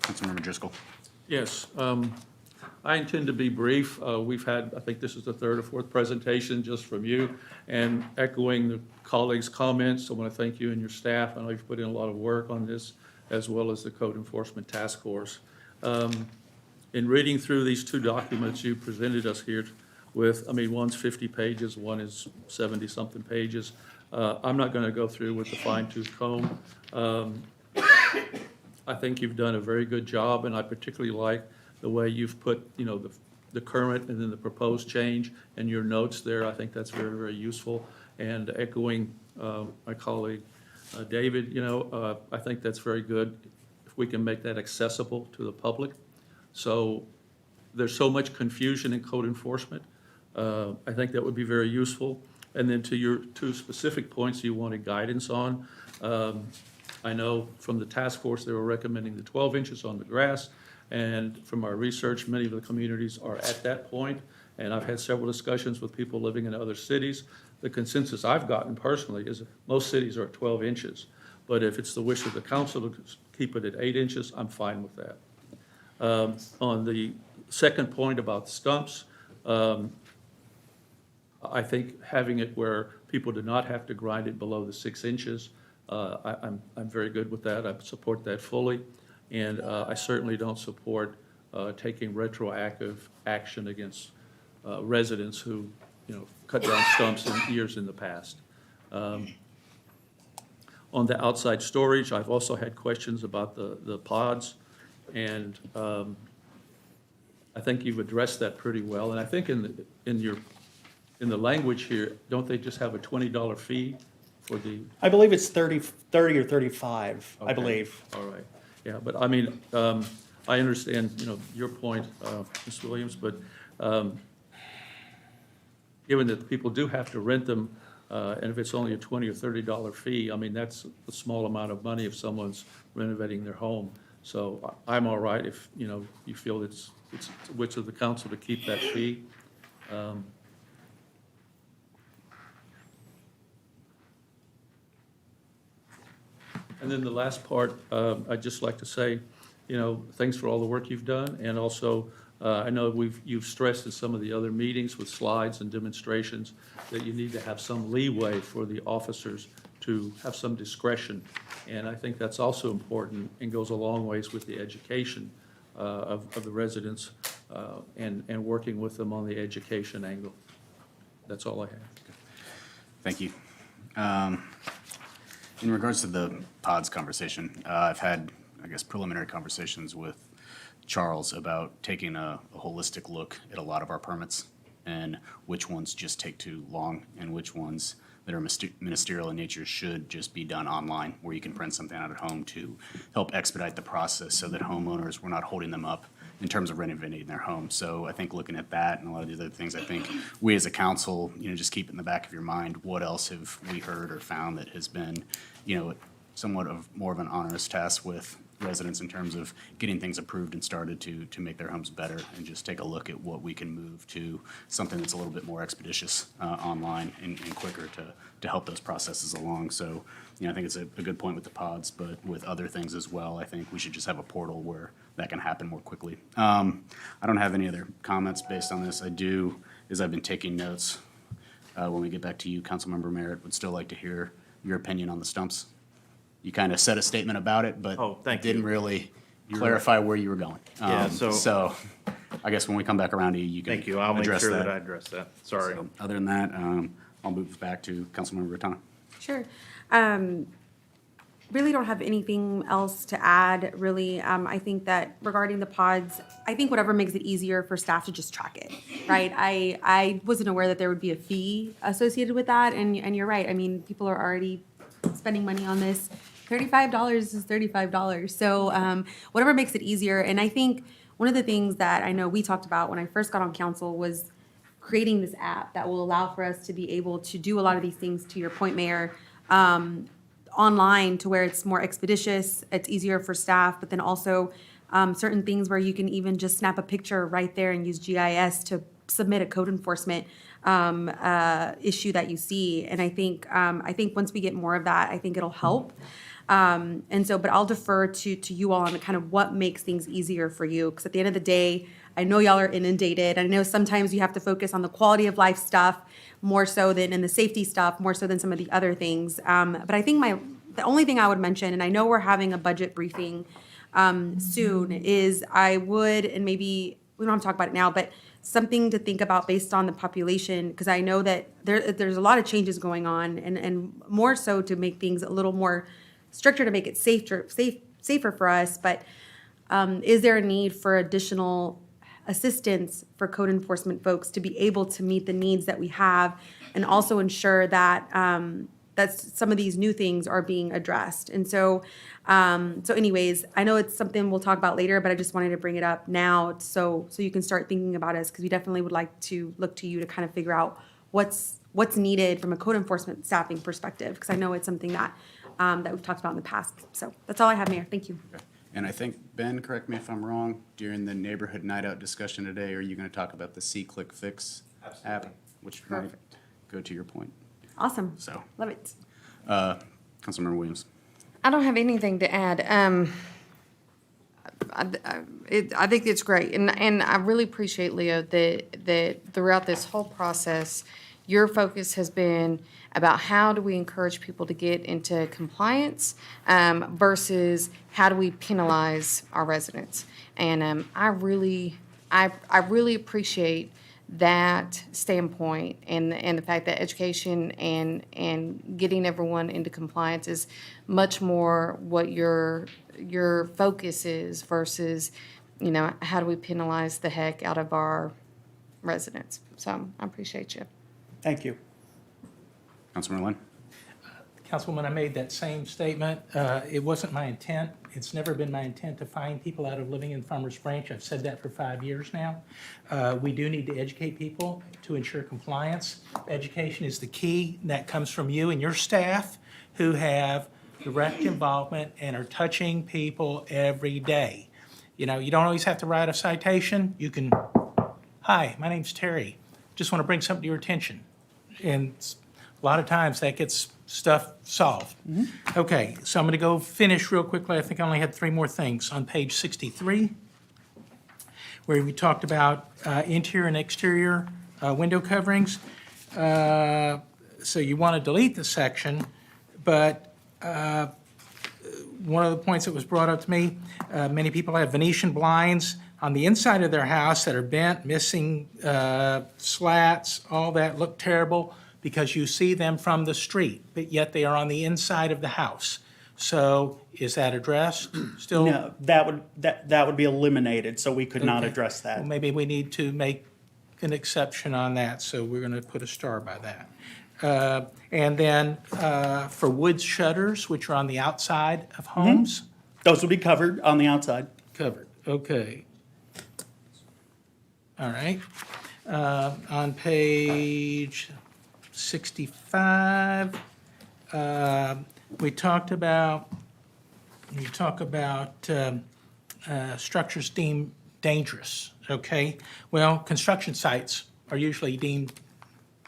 Councilmember Driscoll. Yes, I intend to be brief. We've had, I think this is the third or fourth presentation just from you, and echoing the colleagues' comments, I want to thank you and your staff. I know you've put in a lot of work on this, as well as the Code Enforcement Task Force. In reading through these two documents you presented us here with, I mean, one's 50 pages, one is 70-something pages. I'm not going to go through with the fine-tooth comb. I think you've done a very good job, and I particularly like the way you've put, you know, the current and then the proposed change and your notes there. I think that's very, very useful. And echoing my colleague David, you know, I think that's very good if we can make that accessible to the public. So there's so much confusion in code enforcement. I think that would be very useful. And then to your two specific points you wanted guidance on, I know from the task force, they were recommending the 12 inches on the grass, and from our research, many of the communities are at that point, and I've had several discussions with people living in other cities. The consensus I've gotten personally is most cities are at 12 inches, but if it's the wish of the council to keep it at 8 inches, I'm fine with that. On the second point about stumps, I think having it where people do not have to grind it below the 6 inches, I'm very good with that. I support that fully. And I certainly don't support taking retroactive action against residents who, you know, cut down stumps in years in the past. On the outside storage, I've also had questions about the pods. And I think you've addressed that pretty well. And I think in the language here, don't they just have a $20 fee for the? I believe it's 30 or 35, I Okay. believe. All right, yeah, but I mean, I understand, you know, your point, Ms. Williams, but given that people do have to rent them, and if it's only a $20 or $30 fee, I mean, that's a small amount of money if someone's renovating their home. So I'm all right if, you know, you feel it's the wish of the council to keep that fee. And then the last part, I'd just like to say, you know, thanks for all the work you've done, and also, I know you've stressed in some of the other meetings with slides and demonstrations that you need to have some leeway for the officers to have some discretion, and I think that's also important and goes a long ways with the education of the residents and working with them on the education angle. That's all I have. Thank you. In regards to the pods conversation, I've had I guess, preliminary conversations with Charles about taking a holistic look at a lot of our permits and which ones just take too long and which ones that are ministerial in nature should just be done online, where you can print something out at home to help expedite the process so that homeowners, we're not holding them up in terms of renovating their home. So I think looking at that and a lot of these other things, I think we as a council, just keep in the back of your mind, what else have we heard or found that has been, somewhat of more of an onerous task with residents in terms of getting things approved and started to make their homes better, and just take a look at what we can move to something that's a little bit more expeditious online and quicker to help those processes along. So, I think it's a good point with the pods, but with other things as well, I think we should just have a portal where that can happen more quickly. I don't have any other comments based on this. I do, as I've been taking notes, when we get back to you, Councilmember Merritt, would still like to hear your opinion on the stumps. You kind of said a statement about it, but thank you. didn't really clarify where you were going. Yeah, So I guess when we come back around to you, you can Thank you, I'll make address sure that that. I address that. Sorry. So, other than that, I'll move back to Councilmember Ratana. Sure. Really don't have anything else to add, really. I think that regarding the pods, I think whatever makes it easier for staff to just track it, right? I wasn't aware that there would be a fee associated with that, and you're right. I mean, people are already spending money on this. $35 is $35. So whatever makes it easier. And I think one of the things that I know we talked about when I first got on council was creating this app that will allow for us to be able to do a lot of these things, to your point, Mayor, online, to where it's more expeditious, it's easier for staff, but then also certain things where you can even just snap a picture right there and use GIS to submit a code enforcement issue that you see. And I think once we get more of that, I think it'll help. But I'll defer to you all on kind of what makes things easier for you. Because at the end of the day, I know y'all are inundated. I know sometimes you have to focus on the quality of life stuff more so than in the safety stuff, more so than some of the other things. But I think the only thing I would mention, and I know we're having a budget briefing soon, is I would, and maybe we don't have to talk about it now, but something to think about based on the population, because I know that there's a lot of changes going on, and more so to make things a little more stricter to make it safer for us. But is there a need for additional assistance for code enforcement folks to be able to meet the needs that we have, and also ensure that that some of these new things are being addressed? And so anyways, I know it's something we'll talk about later, but I just wanted to bring it up now so you can start thinking about us, because we definitely would like to look to you to kind of figure out what's needed from a code enforcement staffing perspective, because I know it's something that we've talked about in the past. So that's all I have, Mayor. Thank you. Okay. And I think, Ben, correct me if I'm wrong, during the neighborhood night out discussion today, are you going to talk about the C-Click Fix app? Which might Perfect. go to your point. Awesome. So, Love it. Councilmember Williams. I don't have anything to add. I think it's great, and I really appreciate, Leo, that throughout this whole process, your focus has been about how do we encourage people to get into compliance versus how do we penalize our residents. And I really appreciate that standpoint, and the fact that education and getting everyone into compliance is much more what your focus is versus, how do we penalize the heck out of our residents. So I appreciate you. Thank you. Councilmember Lynn. Councilwoman, I made that same statement. It wasn't my intent. It's never been my intent to fine people out of living in Farmers Branch. I've said that for 5 years now. We do need to educate people to ensure compliance. Education is the key. That comes from you and your staff, who have direct involvement and are touching people every day. You don't always have to write a citation. You can, hi, my name's Terry. Just want to bring something to your attention. And a lot of times that gets stuff solved. Okay, so I'm going to go finish real quickly. I think I only had 3 more things. On page 63, where we talked about interior and exterior window coverings. So you want to delete the section, but one of the points that was brought up to me, many people have Venetian blinds on the inside of their house that are bent, missing slats, all that look terrible, because you see them from the street, but yet they are on the inside of the house. So is that addressed still? No, that would be eliminated, so we could not Okay. address that. Well, maybe we need to make an exception on that, so we're gonna put a star by that. And then, for wood shutters, which are on the outside of homes, Those would be covered on the outside. covered, okay. All right. On page 65, we talk about structures deemed dangerous, okay? Well, construction sites are usually deemed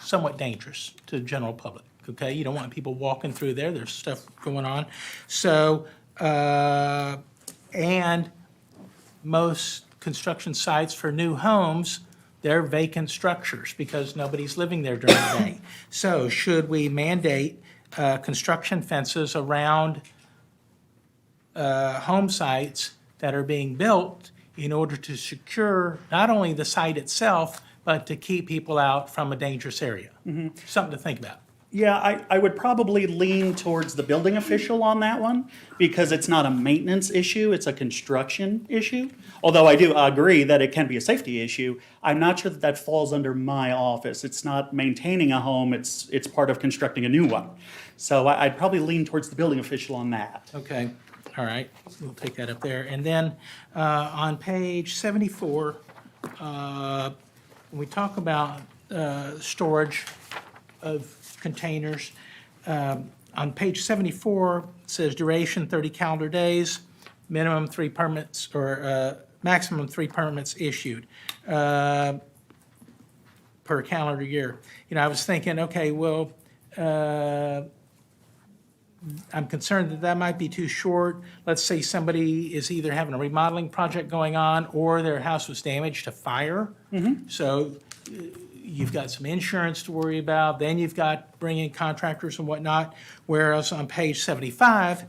somewhat dangerous to the general public, okay? You don't want people walking through there, there's stuff going on. So, and most construction sites for new homes, they're vacant structures because nobody's living there during the day. So should we mandate construction fences around home sites that are being built in order to secure not only the site itself, but to keep people out from a dangerous area? Something to think about. Yeah, I would probably lean towards the building official on that one, because it's not a maintenance issue, it's a construction issue. Although I do agree that it can be a safety issue, I'm not sure that that falls under my office. It's not maintaining a home, it's part of constructing a new one. So I'd probably lean towards the building official on that. Okay, all right, we'll take that up there. And then on page 74, we talk about storage of containers. On page 74, it says duration 30 calendar days, minimum 3 permits, or maximum 3 permits issued per calendar year. You know, I was thinking, okay, well, I'm concerned that that might be too short. Let's say somebody is either having a remodeling project going on or their house was damaged to fire. So you've got some insurance to worry about, then you've got bringing contractors and whatnot. Whereas on page 75,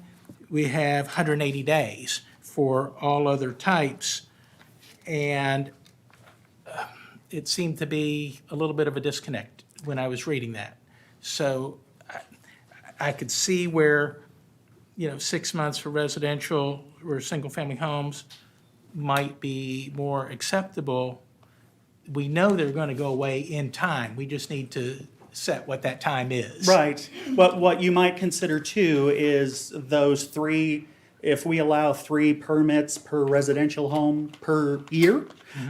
we have 180 days for all other types. And it seemed to be a little bit of a disconnect when I was reading that. So I could see where, 6 months for residential or single-family homes might be more acceptable. We know they're going to go away in time. We just need to set what that time is. Right. But what you might consider too is those 3, if we allow 3 permits per residential home per year,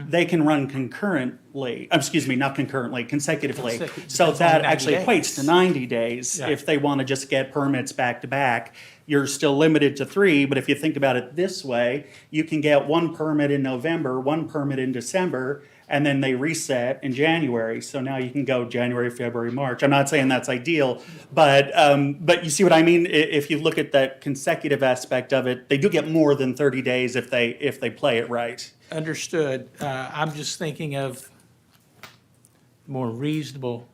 they can run concurrently, not concurrently, consecutively. So Depends on that 90 actually days. equates to 90 days. Yeah. If they want to just get permits back to back, you're still limited to 3, but if you think about it this way, you can get 1 permit in November, 1 permit in December, and then they reset in January. So now you can go January, February, March. I'm not saying that's ideal, but you see what I mean? If you look at that consecutive aspect of it, they do get more than 30 days if they play it right. Understood. I'm just thinking of more reasonable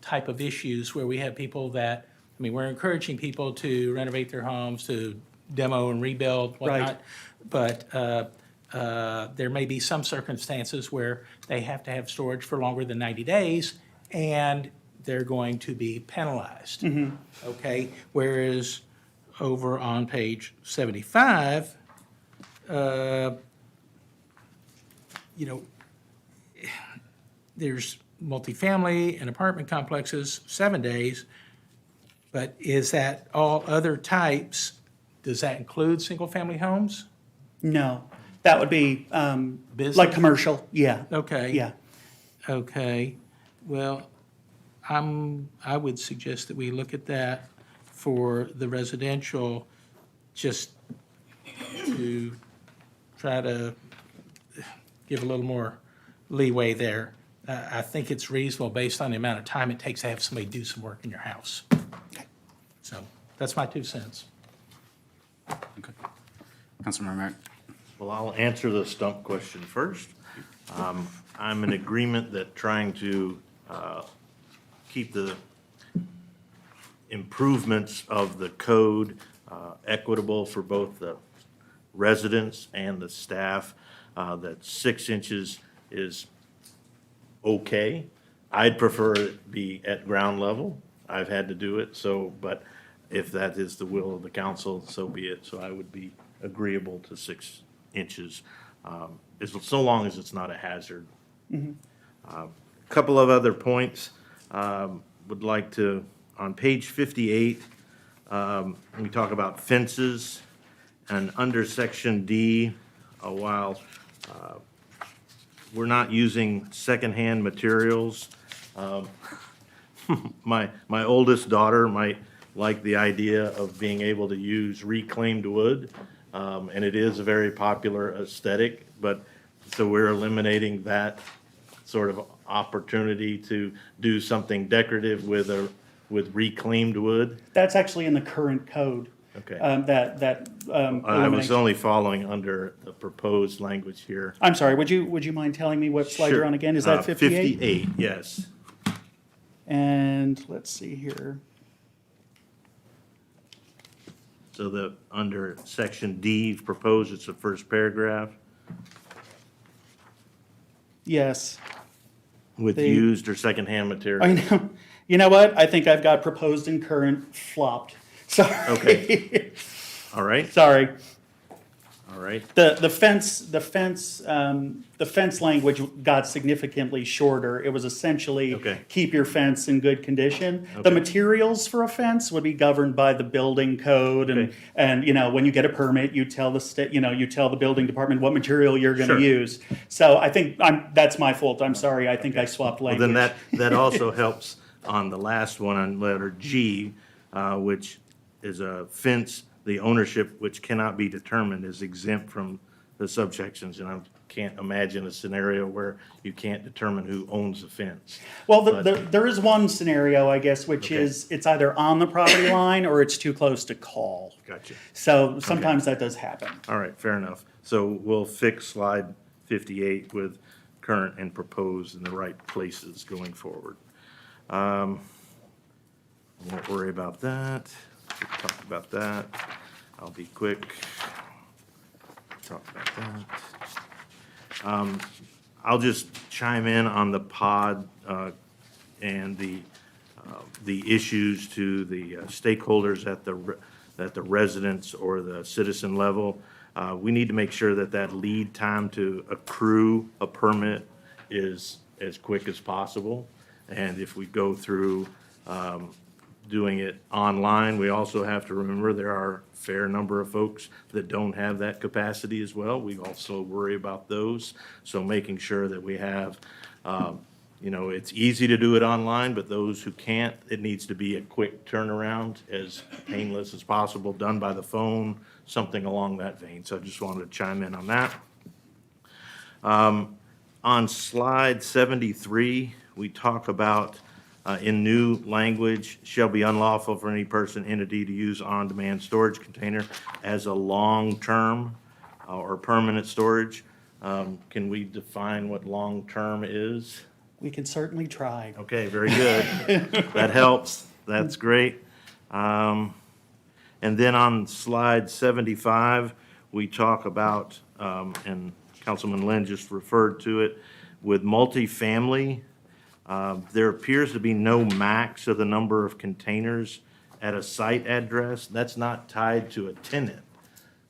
type of issues where we have people that, we're encouraging people to renovate their homes, to demo and rebuild, whatnot. But there may be some circumstances where they have to have storage for longer than 90 days, and they're going to be penalized. Okay? Whereas over on page 75, there's multifamily and apartment complexes, 7 days, but is that all other types, does that include single-family homes? No, that would be Business? like commercial, yeah. Okay. Yeah. Okay, well, I would suggest that we look at that for the residential, just to try to give a little more leeway there. I think it's reasonable based on the amount of time it takes to have somebody do some work in your house. So, that's my 2 cents. Okay. Councilmember Merritt. Well, I'll answer the stump question first. I'm in agreement that trying to keep the improvements of the code equitable for both the residents and the staff, that 6 inches is okay. I'd prefer it be at ground level. I've had to do it, but if that is the will of the council, so be it. So I would be agreeable to 6 inches, so long as it's not a hazard. Couple of other points. Would like to, on page 58, we talk about fences, and under section D, while we're not using secondhand materials, my oldest daughter might like the idea of being able to use reclaimed wood, and it is a very popular aesthetic, but, so we're eliminating that sort of opportunity to do something decorative with reclaimed wood. That's actually in the current code. Okay. I was eliminates- only following under the proposed language here. I'm sorry, would you mind telling me what slide you're Sure. on again? Is that 58? 58, yes. And let's see here. So under section D, proposed, it's the first paragraph, Yes. with They- used or secondhand material. I know. You know what? I think I've got proposed and current flopped. Sorry. Okay. All right, Sorry. all right. The fence language got significantly shorter. It was essentially Okay. keep your fence in good condition. The Okay. materials for a fence would be governed by the building code, Okay. and when you get a permit, you tell the state, you tell the building department what material you're going to Sure. use. So I think that's my fault. I'm sorry. I think I swapped Well, language. then that also helps on the last one on letter G, which is a fence, the ownership which cannot be determined is exempt from the subsections. And I can't imagine a scenario where you can't determine who owns the fence. Well, But- there is one scenario, I guess, which Okay. is it's either on the property line or it's too close to call. Gotcha. So sometimes that does happen. All right, fair enough. So we'll fix slide 58 with current and proposed in the right places going forward. Won't worry about that. We've talked about that. I'll be quick. Talk about that. I'll just chime in on the pod and the issues to the stakeholders at the residents or the citizen level. We need to make sure that lead time to accrue a permit is as quick as possible. And if we go through doing it online, we also have to remember there are a fair number of folks that don't have that capacity as well. We also worry about those. So making sure that we have, it's easy to do it online, but those who can't, it needs to be a quick turnaround, as painless as possible, done by the phone, something along that vein. So I just wanted to chime in on that. On slide 73, we talk about in new language, shall be unlawful for any person, entity to use on-demand storage container as a long-term or permanent storage. Can we define what long-term is? We can certainly try. Okay, very good. That helps. That's great. And then on slide 75, we talk about, and Councilman Lynn just referred to it, with multifamily, there appears to be no max of the number of containers at a site address. That's not tied to a tenant.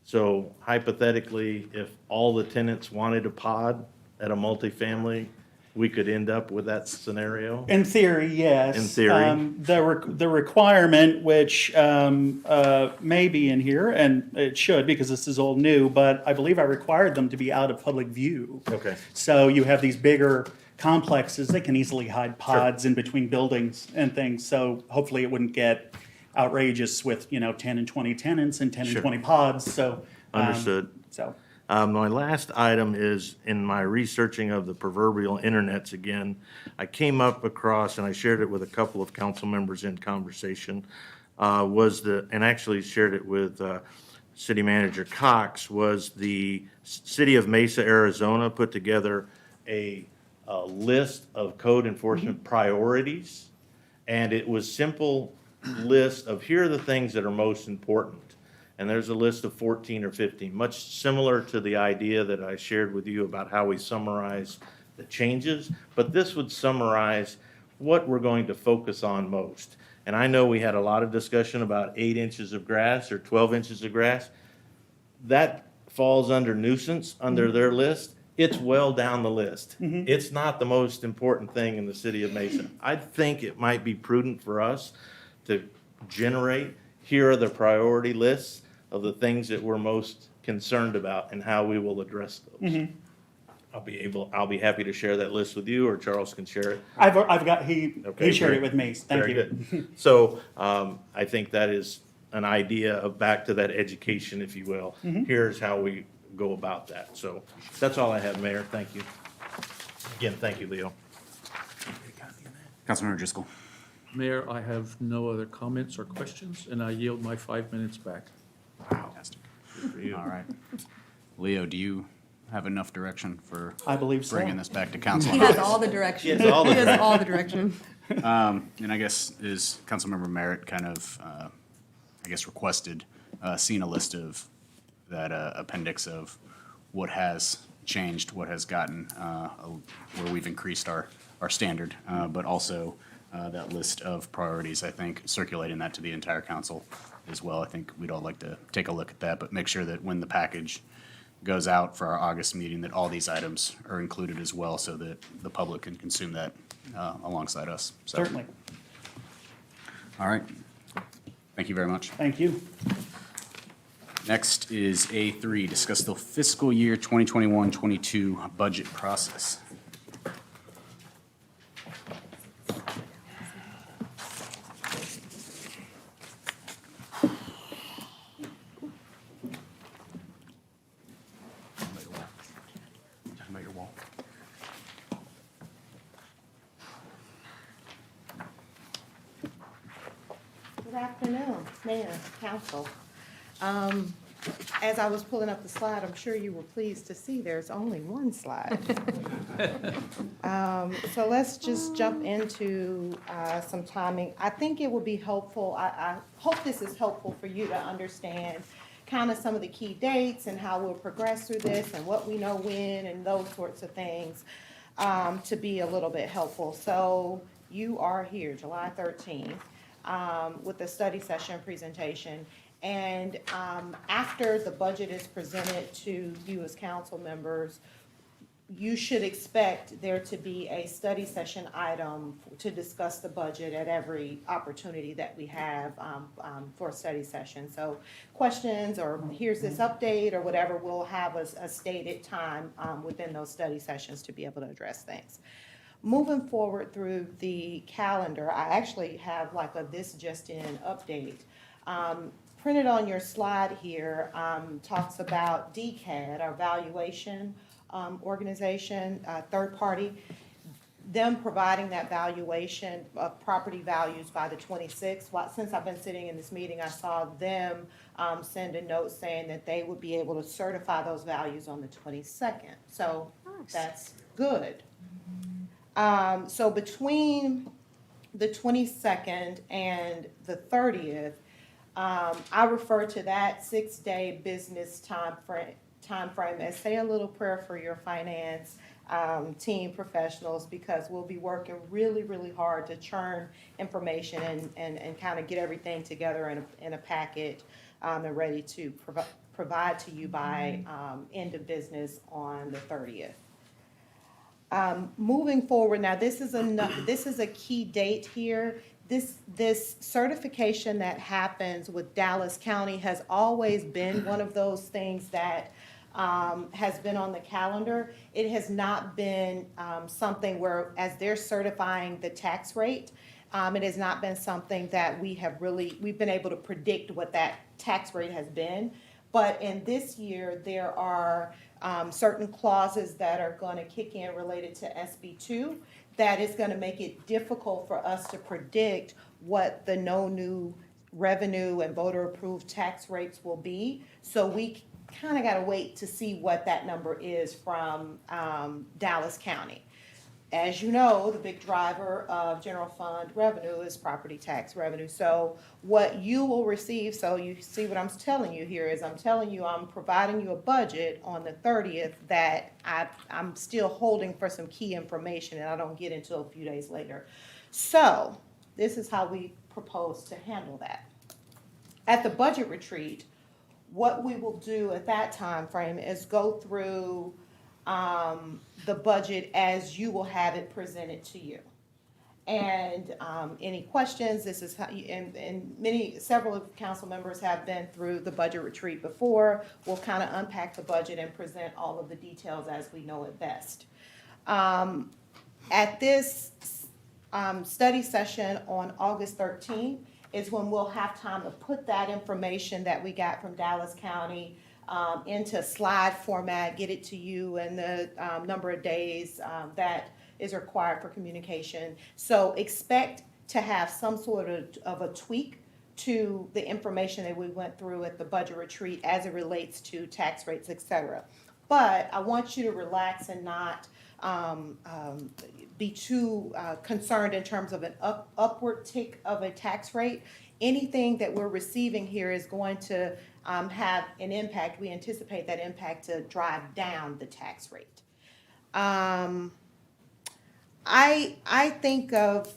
So hypothetically, if all the tenants wanted a pod at a multifamily, we could end up with that scenario? In theory, yes. In theory. The requirement, which may be in here, and it should because this is all new, but I believe I required them to be out of public view. Okay. So you have these bigger complexes, they can easily hide pods in between buildings and things. So hopefully it wouldn't get outrageous with, 10 and 20 tenants and 10 Sure. and 20 pods, so. Understood. So, My last item is in my researching of the proverbial internets again, I came up across, and I shared it with a couple of council members in conversation, and actually shared it with City Manager Cox, was the City of Mesa, Arizona put together a list of code enforcement priorities. And it was simple list of here are the things that are most important. And there's a list of 14 or 15, much similar to the idea that I shared with you about how we summarize the changes. But this would summarize what we're going to focus on most. And I know we had a lot of discussion about 8 inches of grass or 12 inches of grass. That falls under nuisance, under their list. It's well down the list. It's not the most important thing in the city of Mesa. I think it might be prudent for us to generate, here are the priority lists of the things that we're most concerned about and how we will address those. I'll be happy to share that list with you, or Charles can share it. I've got, he Okay, shared great. it with me. Thank Very you. good. So, I think that is an idea of back to that education, if you will. Here's how we go about that. So that's all I have, Mayor. Thank you. Again, thank you, Leo. Councilmember Driscoll. Mayor, I have no other comments or questions, and I yield my 5 minutes back. Fantastic. All right. Leo, do you have enough direction for I believe so. bringing this back to council? He has all the direction. He has all the He has all the direction. And I guess is Councilmember Merritt kind of, I guess, requested, seeing a list of that appendix of what has changed, what has gotten, where we've increased our standard, but also that list of priorities, I think, circulating that to the entire council as well. I think we'd all like to take a look at that, but make sure that when the package goes out for our August meeting, that all these items are included as well, so that the public can consume that alongside us. So, Certainly. all right. Thank you very much. Thank you. Next is A3, discuss the fiscal year 2021-22 budget process. Talking about your wall. Good afternoon, Mayor, Council. As I was pulling up the slide, I'm sure you were pleased to see there's only one slide. So let's just jump into some timing. I think it will be helpful, I hope this is helpful for you to understand kind of some of the key dates and how we'll progress through this and what we know when and those sorts of things, to be a little bit helpful. So you are here, July 13th. With the study session presentation. And after the budget is presented to you as council members, you should expect there to be a study session item to discuss the budget at every opportunity that we have for a study session. So questions or here's this update or whatever, we'll have a stated time within those study sessions to be able to address things. Moving forward through the calendar, I actually have like a this just in update. Printed on your slide here talks about DCAD, our valuation organization, third party. Them providing that valuation of property values by the 26th. Since I've been sitting in this meeting, I saw them send a note saying that they would be able to certify those values on the 22nd. So that's good. So between the 22nd and the 30th, I refer to that 6-day business time frame as say a little prayer for your finance team professionals, because we'll be working really, really hard to churn information and kind of get everything together in a packet and ready to provide to you by end of business on the 30th. Moving forward, now this is a key date here. This certification that happens with Dallas County has always been one of those things that has been on the calendar. It has not been something where, as they're certifying the tax rate, it has not been something that we've been able to predict what that tax rate has been. But in this year, there are certain clauses that are going to kick in related to SB2 that is going to make it difficult for us to predict what the no new revenue and voter approved tax rates will be. So we kind of got to wait to see what that number is from Dallas County. As you know, the big driver of general fund revenue is property tax revenue. So what you will receive, so you see what I'm telling you here is I'm providing you a budget on the 30th that I'm still holding for some key information and I don't get until a few days later. So this is how we propose to handle that. At the budget retreat, what we will do at that time frame is go through the budget as you will have it presented to you. And any questions, this is how, and several of council members have been through the budget retreat before. We'll kind of unpack the budget and present all of the details as we know it best. At this study session on August 13th is when we'll have time to put that information that we got from Dallas County into slide format, get it to you in the number of days that is required for communication. So expect to have some sort of a tweak to the information that we went through at the budget retreat as it relates to tax rates, et cetera. But I want you to relax and not be too concerned in terms of an upward tick of a tax rate. Anything that we're receiving here is going to have an impact. We anticipate that impact to drive down the tax rate. I think of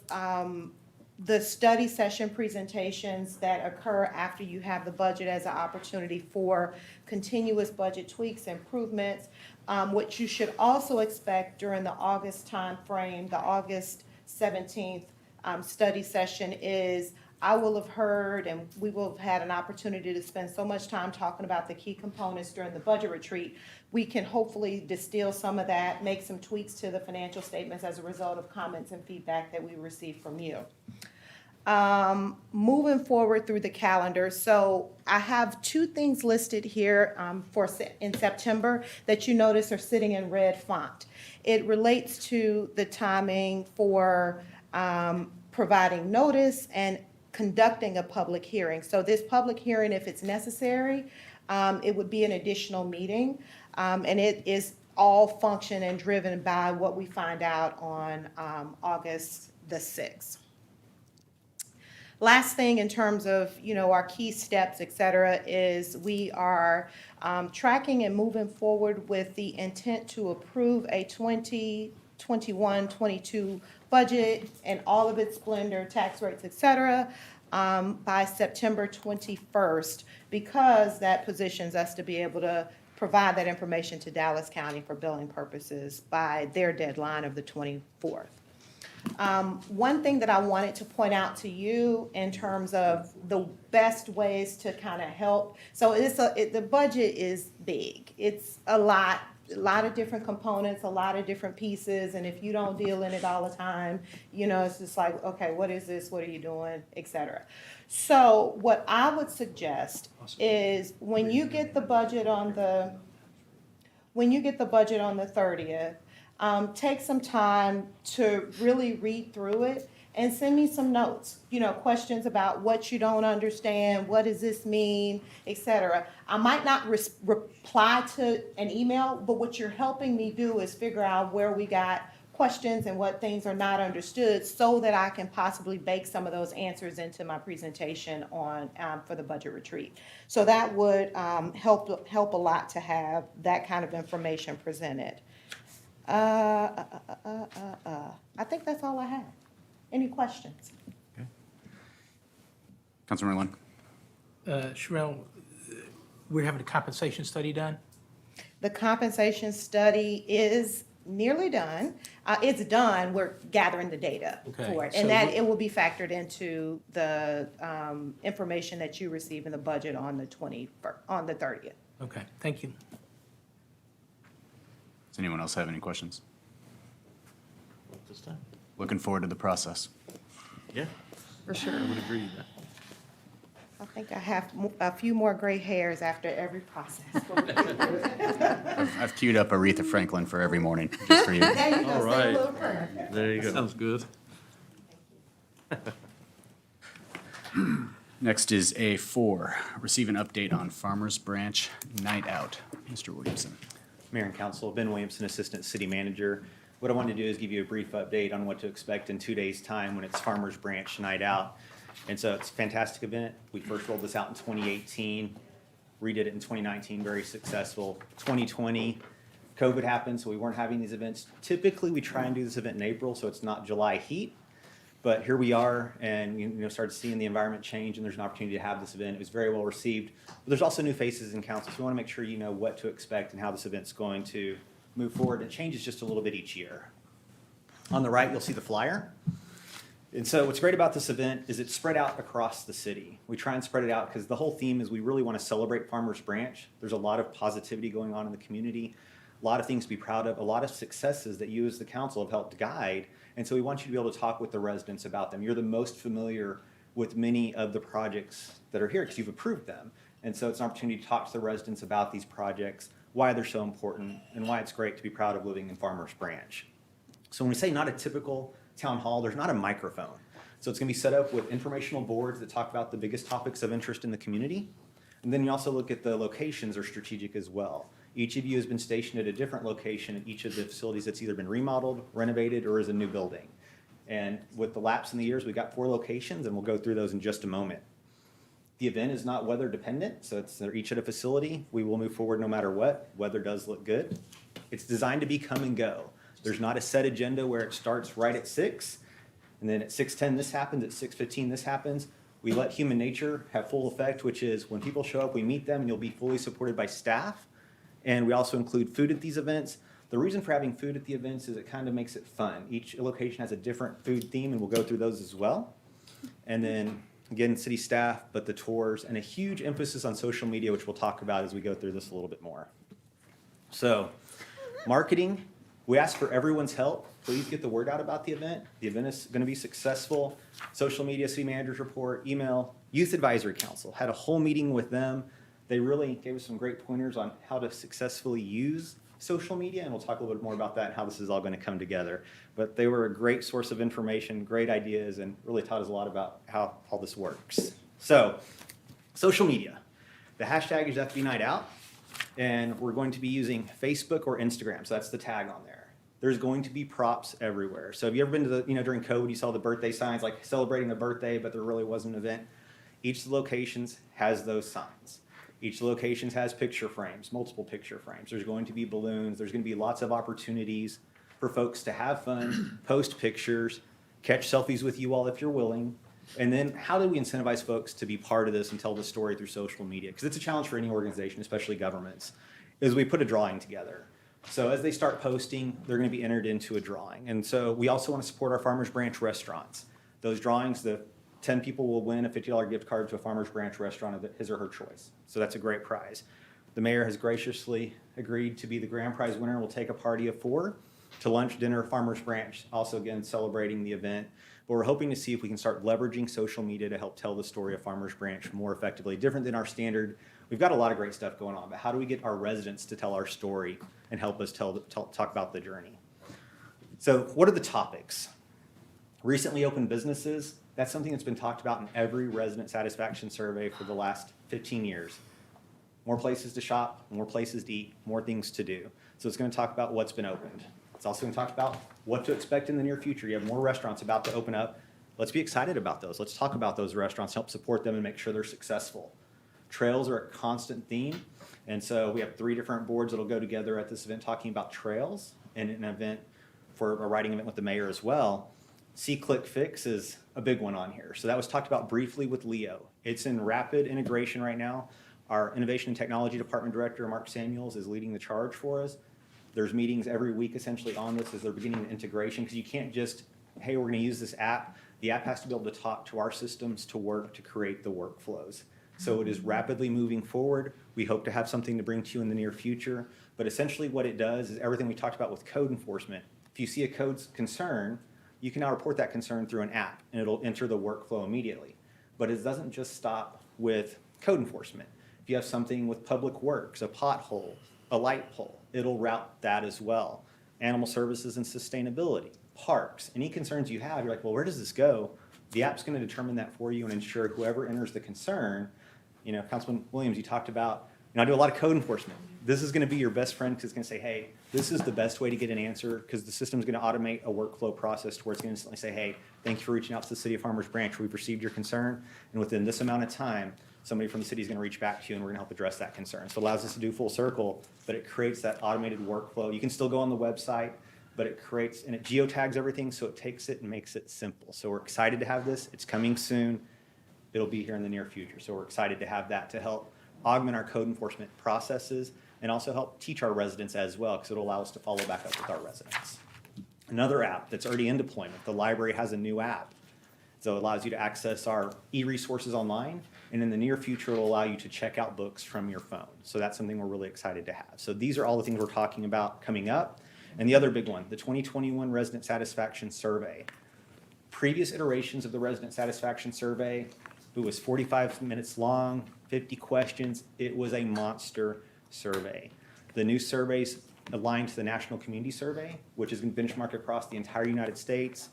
the study session presentations that occur after you have the budget as an opportunity for continuous budget tweaks, improvements. What you should also expect during the August timeframe, the August 17th study session is I will have heard and we will have had an opportunity to spend so much time talking about the key components during the budget retreat. We can hopefully distill some of that, make some tweaks to the financial statements as a result of comments and feedback that we received from you. Moving forward through the calendar, so I have two things listed here in September that you notice are sitting in red font. It relates to the timing for providing notice and conducting a public hearing. So this public hearing, if it's necessary, it would be an additional meeting, and it is all function and driven by what we find out on August the 6th. Last thing in terms of, our key steps, et cetera, is we are tracking and moving forward with the intent to approve a 2021-22 budget and all of its splendor, tax rates, et cetera, by September 21st, because that positions us to be able to provide that information to Dallas County for billing purposes by their deadline of the 24th. One thing that I wanted to point out to you in terms of the best ways to kind of help, so the budget is big. It's a lot of different components, a lot of different pieces, and if you don't deal in it all the time, it's just like, okay, what is this, what are you doing, et cetera. So what I would suggest is when you get the budget on the 30th, take some time to really read through it and send me some notes, questions about what you don't understand, what does this mean, et cetera. I might not reply to an email, but what you're helping me do is figure out where we got questions and what things are not understood so that I can possibly bake some of those answers into my presentation for the budget retreat. So that would help a lot to have that kind of information presented. I think that's all I have. Any questions? Okay. Councilmember Lund. Sherelle, we're having a compensation study done? The compensation study is nearly done. It's done. We're gathering the data for it. And it will be factored into the information that you receive in the budget on the 30th. Okay, thank you. Does anyone else have any questions? This time? Looking forward to the process. Yeah, For sure. I would agree. I think I have a few more gray hairs after every process. I've queued up Aretha Franklin for every morning, just for you. There you go. All Say a right. little prayer. There you go. Sounds good. Next is A4, receive an update on Farmers Branch Night Out. Mr. Williamson. Mayor and Council, Ben Williamson, Assistant City Manager. What I wanted to do is give you a brief update on what to expect in 2 days' time when it's Farmers Branch Night Out. And so it's a fantastic event. We first rolled this out in 2018, redid it in 2019, very successful. 2020, COVID happened, so we weren't having these events. Typically, we try and do this event in April, so it's not July heat. But here we are, and started seeing the environment change, and there's an opportunity to have this event. It was very well received. But there's also new faces in council, so we want to make sure you know what to expect and how this event's going to move forward. It changes just a little bit each year. On the right, you'll see the flyer. And so what's great about this event is it's spread out across the city. We try and spread it out because the whole theme is we really want to celebrate Farmers Branch. There's a lot of positivity going on in the community, a lot of things to be proud of, a lot of successes that you as the council have helped guide. And so we want you to be able to talk with the residents about them. You're the most familiar with many of the projects that are here because you've approved them. And so it's an opportunity to talk to the residents about these projects, why they're so important, and why it's great to be proud of living in Farmers Branch. So when we say not a typical town hall, there's not a microphone. So it's going to be set up with informational boards that talk about the biggest topics of interest in the community. And then you also look at the locations are strategic as well. Each of you has been stationed at a different location at each of the facilities that's either been remodeled, renovated, or is a new building. And with the lapse in the years, we've got 4 locations, and we'll go through those in just a moment. The event is not weather dependent, so they're each at a facility. We will move forward no matter what. Weather does look good. It's designed to be come and go. There's not a set agenda where it starts right at 6, and then at 6:10 this happens, at 6:15 this happens. We let human nature have full effect, which is when people show up, we meet them, and you'll be fully supported by staff. And we also include food at these events. The reason for having food at the events is it kind of makes it fun. Each location has a different food theme, and we'll go through those as well. And then, again, city staff, but the tours, and a huge emphasis on social media, which we'll talk about as we go through this a little bit more. So, marketing, we ask for everyone's help. Please get the word out about the event. The event is going to be successful. Social media, city manager's report, email, youth advisory council. Had a whole meeting with them. They really gave us some great pointers on how to successfully use social media, and we'll talk a little bit more about that and how this is all going to come together. But they were a great source of information, great ideas, and really taught us a lot about how all this works. So, social media. The hashtag is FB Night Out, and we're going to be using Facebook or Instagram, so that's the tag on there. There's going to be props everywhere. So have you ever been to the, during COVID, you saw the birthday signs, like celebrating a birthday, but there really wasn't an event? Each of the locations has those signs. Each of the locations has picture frames, multiple picture frames. There's going to be balloons. There's going to be lots of opportunities for folks to have fun, post pictures, catch selfies with you all if you're willing. And then how do we incentivize folks to be part of this and tell the story through social media? Because it's a challenge for any organization, especially governments, is we put a drawing together. So as they start posting, they're going to be entered into a drawing. And so we also want to support our Farmers Branch restaurants. Those drawings, the 10 people will win a $50 gift card to a Farmers Branch restaurant of his or her choice. So that's a great prize. The mayor has graciously agreed to be the grand prize winner. We'll take a party of 4 to lunch, dinner, Farmers Branch, also again celebrating the event. But we're hoping to see if we can start leveraging social media to help tell the story of Farmers Branch more effectively. Different than our standard, we've got a lot of great stuff going on, but how do we get our residents to tell our story and help us talk about the journey? So what are the topics? Recently opened businesses. That's something that's been talked about in every resident satisfaction survey for the last 15 years. More places to shop, more places to eat, more things to do. So it's going to talk about what's been opened. It's also going to talk about what to expect in the near future. You have more restaurants about to open up. Let's be excited about those. Let's talk about those restaurants, help support them and make sure they're successful. Trails are a constant theme. And so we have 3 different boards that'll go together at this event talking about trails, and an event for a writing event with the mayor as well. See, Click, Fix is a big one on here. So that was talked about briefly with Leo. It's in rapid integration right now. Our Innovation and Technology Department Director, Mark Samuels, is leading the charge for us. There's meetings every week essentially on this as they're beginning the integration, because you can't just, hey, we're going to use this app. The app has to be able to talk to our systems to work to create the workflows. So it is rapidly moving forward. We hope to have something to bring to you in the near future. But essentially what it does is everything we talked about with code enforcement. If you see a code concern, you can now report that concern through an app, and it'll enter the workflow immediately. But it doesn't just stop with code enforcement. If you have something with public works, a pothole, a light pole, it'll route that as well. Animal services and sustainability, parks, any concerns you have, you're like, well, where does this go? The app's going to determine that for you and ensure whoever enters the concern. Councilman Williams, you talked about, I do a lot of code enforcement. This is going to be your best friend, because it's going to say, hey, this is the best way to get an answer, because the system's going to automate a workflow process to where it's going to instantly say, hey, thank you for reaching out to the City of Farmers Branch. We've received your concern, and within this amount of time, somebody from the city is going to reach back to you, and we're going to help address that concern. So it allows us to do full circle, but it creates that automated workflow. You can still go on the website, but it creates, and it geotags everything, so it takes it and makes it simple. So we're excited to have this. It's coming soon. It'll be here in the near future. So we're excited to have that to help augment our code enforcement processes and also help teach our residents as well, because it'll allow us to follow back up with our residents. Another app that's already in deployment, the library has a new app. So it allows you to access our e-resources online, and in the near future, it'll allow you to check out books from your phone. So that's something we're really excited to have. So these are all the things we're talking about coming up. And the other big one, the 2021 Resident Satisfaction Survey. Previous iterations of the Resident Satisfaction Survey, it was 45 minutes long, 50 questions. It was a monster survey. The new surveys aligned to the National Community Survey, which is going to benchmark across the entire United States.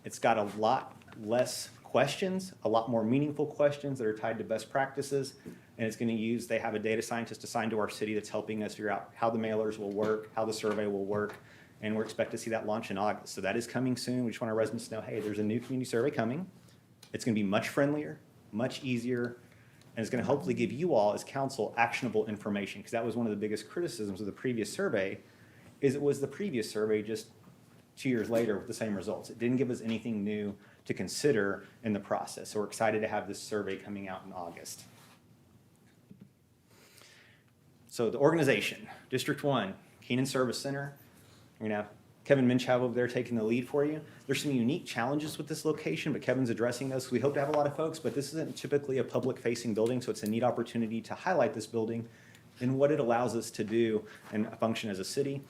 It's got a lot less questions, a lot more meaningful questions that are tied to best practices, and it's going to use, they have a data scientist assigned to our city that's helping us figure out how the mailers will work, how the survey will work, and we're expected to see that launch in August. So that is coming soon. We just want our residents to know, hey, there's a new community survey coming. It's going to be much friendlier, much easier, and it's going to hopefully give you all as council actionable information, because that was one of the biggest criticisms of the previous survey, is it was the previous survey just 2 years later with the same results. It didn't give us anything new to consider in the process. So we're excited to have this survey coming out in August. So the organization, District 1, Keenan Service Center. We're gonna have Kevin Minchow over there taking the lead for you. There's some unique challenges with this location, but Kevin's addressing those. We hope to have a lot of folks, but this isn't typically a public-facing building, so it's a neat opportunity to highlight this building and what it allows us to do and function as a city.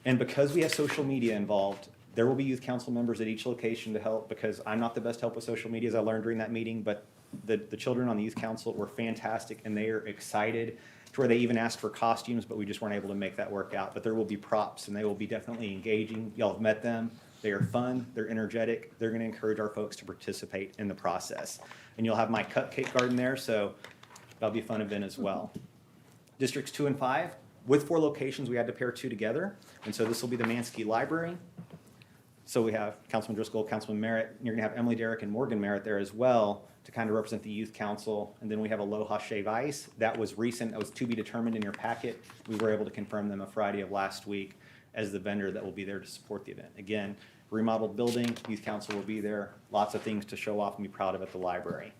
And because we have social media involved, there will be youth council members at each location to help, because I'm not the best help with social media, as I learned during that meeting, but the children on the youth council were fantastic, and they are excited to where they even asked for costumes, but we just weren't able to make that work out. But there will be props, and they will be definitely engaging. Y'all have met them. They are fun. They're energetic. They're going to encourage our folks to participate in the process. And you'll have my cupcake garden there, so that'll be a fun event as well. Districts 2 and 5, with 4 locations, we had to pair 2 together. And so this will be the Mansky Library. So we have Councilman Driscoll, Councilman Merritt. You're going to have Emily Derrick and Morgan Merritt there as well to kind of represent the youth council. And then we have Aloha Shave Ice. That was recent. That was to be determined in your packet. We were able to confirm them a Friday of last week as the vendor that will be there to support the event. Again, remodeled building, youth council will be there. Lots of things to show off and be proud of at the library.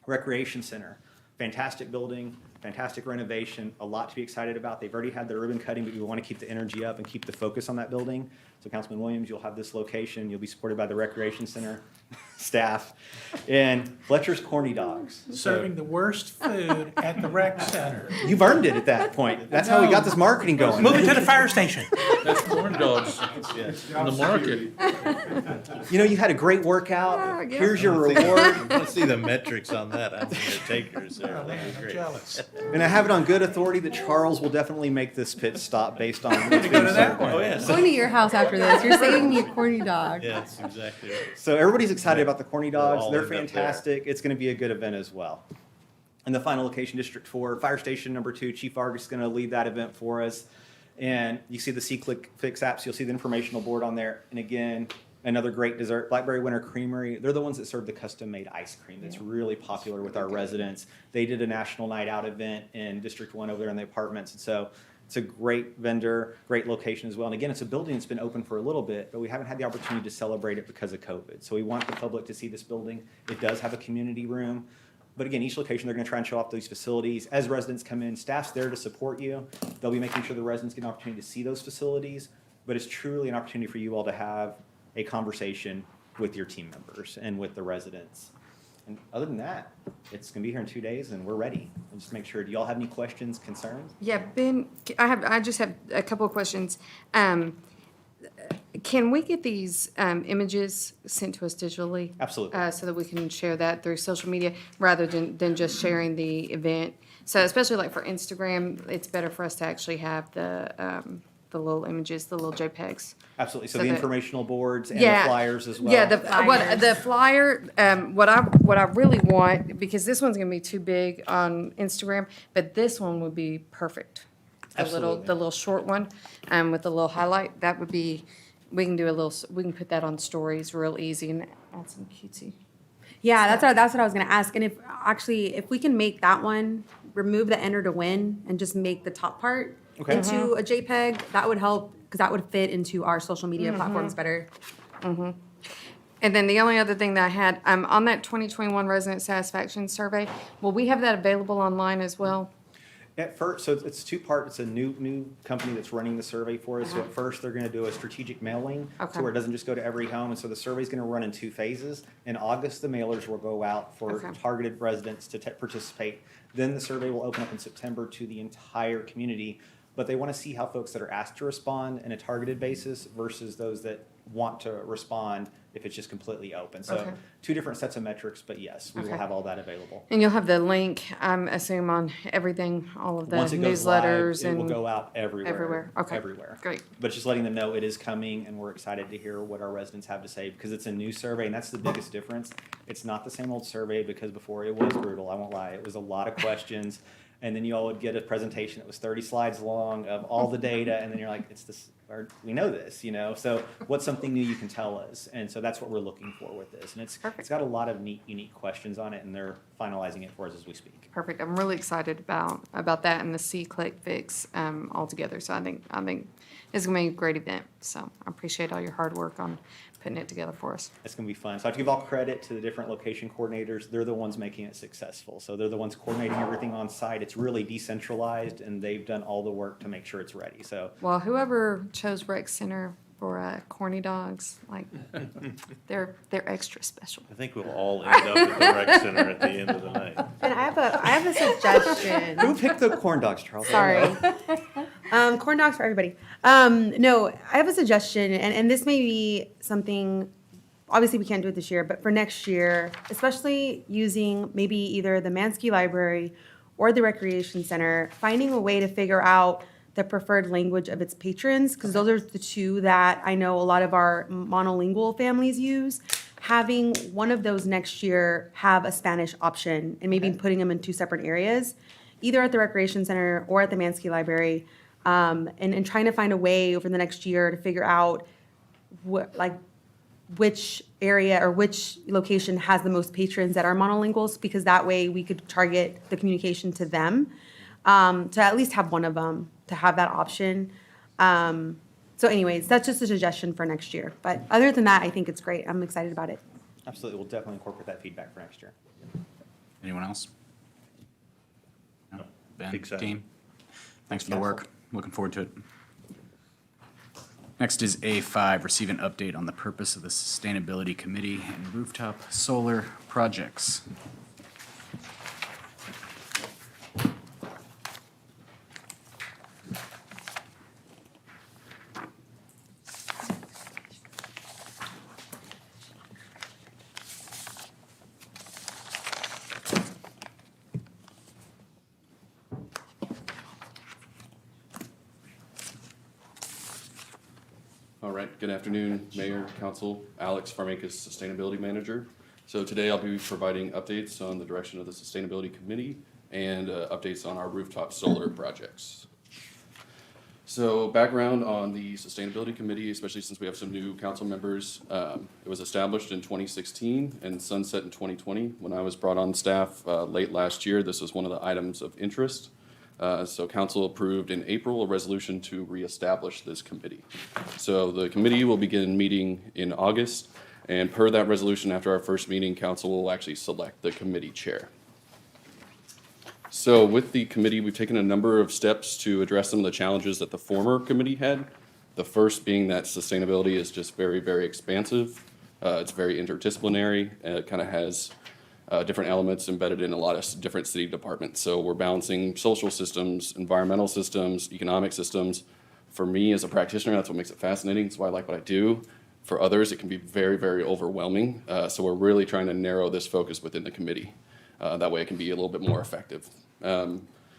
Recreation Center. Fantastic building, fantastic renovation, a lot to be excited about. They've already had their ribbon cutting, but we want to keep the energy up and keep the focus on that building. So Councilman Williams, you'll have this location. You'll be supported by the Recreation Center staff and Fletcher's Corny Dogs. Serving the worst food at the rec center. You've earned it at that point. That's how we got this marketing going. Move it to the fire station. That's corn dogs in the market. You know, you had a great workout. Yeah. Here's your reward. I want to see the metrics on that. I'm the takers there. Oh, man, That'd be I'm great. jealous. And I have it on good authority that Charles will definitely make this pit stop based on what's Go being to that served. one. Oh, yes. Going to your house after this. You're saving me a corny dog. Yeah, that's exactly right. So everybody's excited about the Corny Dogs. all They're end up there. fantastic. It's going to be a good event as well. And the final location, District 4, Fire Station number 2, Chief Argus is going to lead that event for us. And you see the C-Click Fix apps. You'll see the informational board on there. And again, another great dessert, Blackberry Winter Creamery. They're the ones that serve the custom-made ice cream that's really popular with our residents. They did a National Night Out event in District 1 over there in the apartments. And so it's a great vendor, great location as well. And again, it's a building that's been open for a little bit, but we haven't had the opportunity to celebrate it because of COVID. So we want the public to see this building. It does have a community room. But again, each location, they're going to try and show off these facilities. As residents come in, staff's there to support you. They'll be making sure the residents get an opportunity to see those facilities. But it's truly an opportunity for you all to have a conversation with your team members and with the residents. And other than that, it's going to be here in 2 days, and we're ready. And just make sure, do y'all have any questions, concerns? Yeah, Ben, I just have a couple of questions. Can we get these images sent to us digitally? Absolutely. So that we can share that through social media rather than just sharing the event? So especially like for Instagram, it's better for us to actually have the little images, the little JPEGs. Absolutely. So So the that- informational boards and the Yeah. flyers as well. Yeah, the Flyers. flyer, what I really want, because this one's gonna be too big on Instagram, but this one would be perfect. Absolutely. The little short one, with the little highlight, that would be, we can put that on stories real easy and add some cutesy. Yeah, that's what I was gonna ask. And if we can make that one, remove the enter to win and just make the top part Okay. into a JPEG, that would help, because that would fit into our social media platforms better. And then the only other thing that I had, on that 2021 resident satisfaction survey, will we have that available online as well? At first, so it's two-part. It's a new company that's running the survey for us. So at first, they're going to do a strategic mailing, Okay. so where it doesn't just go to every home. And so the survey's going to run in 2 phases. In August, the mailers will go out for Okay. targeted residents to participate. Then the survey will open up in September to the entire community. But they want to see how folks that are asked to respond in a targeted basis versus those that want to respond if it's just completely open. So Okay. 2 different sets of metrics, but yes, we will Okay. have all that available. And you'll have the link, I assume, on everything, all of the Once it goes live, newsletters it will and go out everywhere. everywhere. Okay. Everywhere. Great. But just letting them know it is coming, and we're excited to hear what our residents have to say, because it's a new survey, and that's the biggest difference. It's not the same old survey, because before it was brutal, I won't lie. It was a lot of questions, and then you all would get a presentation that was 30 slides long of all the data, and then you're like, it's this, or we know this, you know? So what's something new you can tell us? And so that's what we're looking for with this. And it's got a lot of neat, unique questions on it, and they're finalizing it for us as we speak. Perfect. I'm really excited about that and the C-click fix altogether. So I think it's gonna be a great event. So I appreciate all your hard work on putting it together for us. It's going to be fun. So I have to give all credit to the different location coordinators. They're the ones making it successful. So they're the ones coordinating everything on site. It's really decentralized, and they've done all the work to make sure it's ready. So Well, whoever chose Rec Center for corny dogs, like they're extra special. I think we'll all end up at the rec center at the end of the night. And I have a suggestion. who picked the corn dogs, Charles? Sorry. Corn dogs for everybody. No, I have a suggestion, and this may be something, obviously we can't do it this year, but for next year, especially using maybe either the Mansky Library or the Recreation Center, finding a way to figure out the preferred language of its patrons, because those are the 2 that I know a lot of our monolingual families use. Having one of those next year have a Spanish option, and maybe putting them in 2 separate areas, either at the Recreation Center or at the Mansky Library, and trying to find a way over the next year to figure out which area or which location has the most patrons that are monolinguals, because that way we could target the communication to them, to at least have one of them, to have that option. So anyways, that's just a suggestion for next year. But other than that, I think it's great. I'm excited about it. Absolutely. We'll definitely incorporate that feedback for next year. Anyone else? No? Ben, Excited. Deem? Thanks for the work. Looking forward to it. Next is A5, receive an update on the purpose of the Sustainability Committee and Rooftop Solar Projects. All right, good afternoon, Mayor, Council. Alex Farmakas, Sustainability Manager. So today I'll be providing updates on the direction of the Sustainability Committee and updates on our rooftop solar projects. So background on the Sustainability Committee, especially since we have some new council members. It was established in 2016 and sunset in 2020. When I was brought on staff late last year, this was one of the items of interest. So council approved in April a resolution to reestablish this committee. So the committee will begin meeting in August, and per that resolution, after our first meeting, council will actually select the committee chair. So with the committee, we've taken a number of steps to address some of the challenges that the former committee had. The first being that sustainability is just very, very expansive. It's very interdisciplinary, and it kind of has different elements embedded in a lot of different city departments. So we're balancing social systems, environmental systems, economic systems. For me as a practitioner, that's what makes it fascinating. That's why I like what I do. For others, it can be very, very overwhelming. So we're really trying to narrow this focus within the committee. That way it can be a little bit more effective.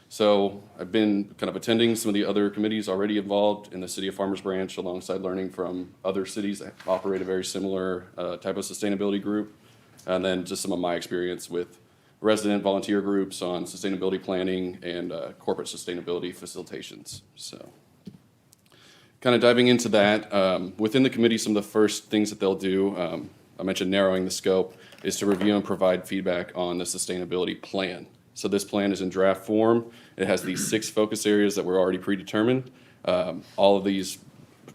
So I've been kind of attending some of the other committees already involved in the City of Farmers Branch, alongside learning from other cities that operate a very similar type of sustainability group. And then just some of my experience with resident volunteer groups on sustainability planning and corporate sustainability facilitations. So kind of diving into that, within the committee, some of the first things that they'll do, I mentioned narrowing the scope, is to review and provide feedback on the sustainability plan So this plan is in draft form. It has these 6 focus areas that were already predetermined. All of these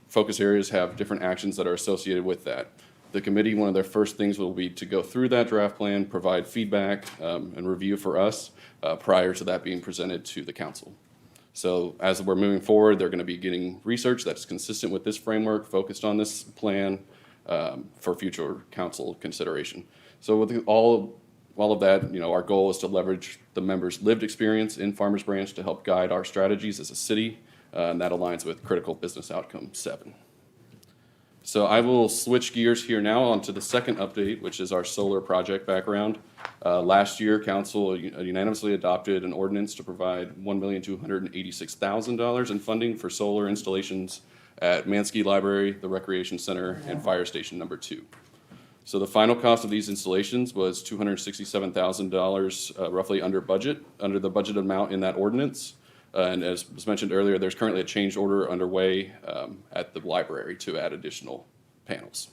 focus areas have different actions that are associated with that. The committee, one of their first things will be to go through that draft plan, provide feedback and review for us prior to that being presented to the council. So as we're moving forward, they're going to be getting research that's consistent with this framework, focused on this plan for future council consideration. So with all of that, our goal is to leverage the members' lived experience in Farmers Branch to help guide our strategies as a city, and that aligns with critical business outcome 7. So I will switch gears here now onto the second update, which is our solar project background. Last year, council unanimously adopted an ordinance to provide $1,286,000 in funding for solar installations at Mansky Library, the Recreation Center, and Fire Station number 2. So the final cost of these installations was $267,000, roughly under the budget amount in that ordinance. And as was mentioned earlier, there's currently a change order underway at the library to add additional panels.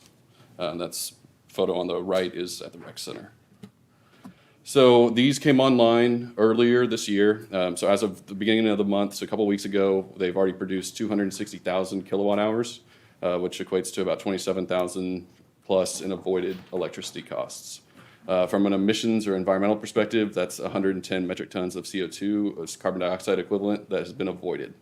That's photo on the right is at the rec center. So these came online earlier this year. So as of the beginning of the month, so a couple weeks ago, they've already produced 260,000 kilowatt hours, which equates to about 27,000 plus in avoided electricity costs. From an emissions or environmental perspective, that's 110 metric tons of CO2, as carbon dioxide equivalent, that has been avoided.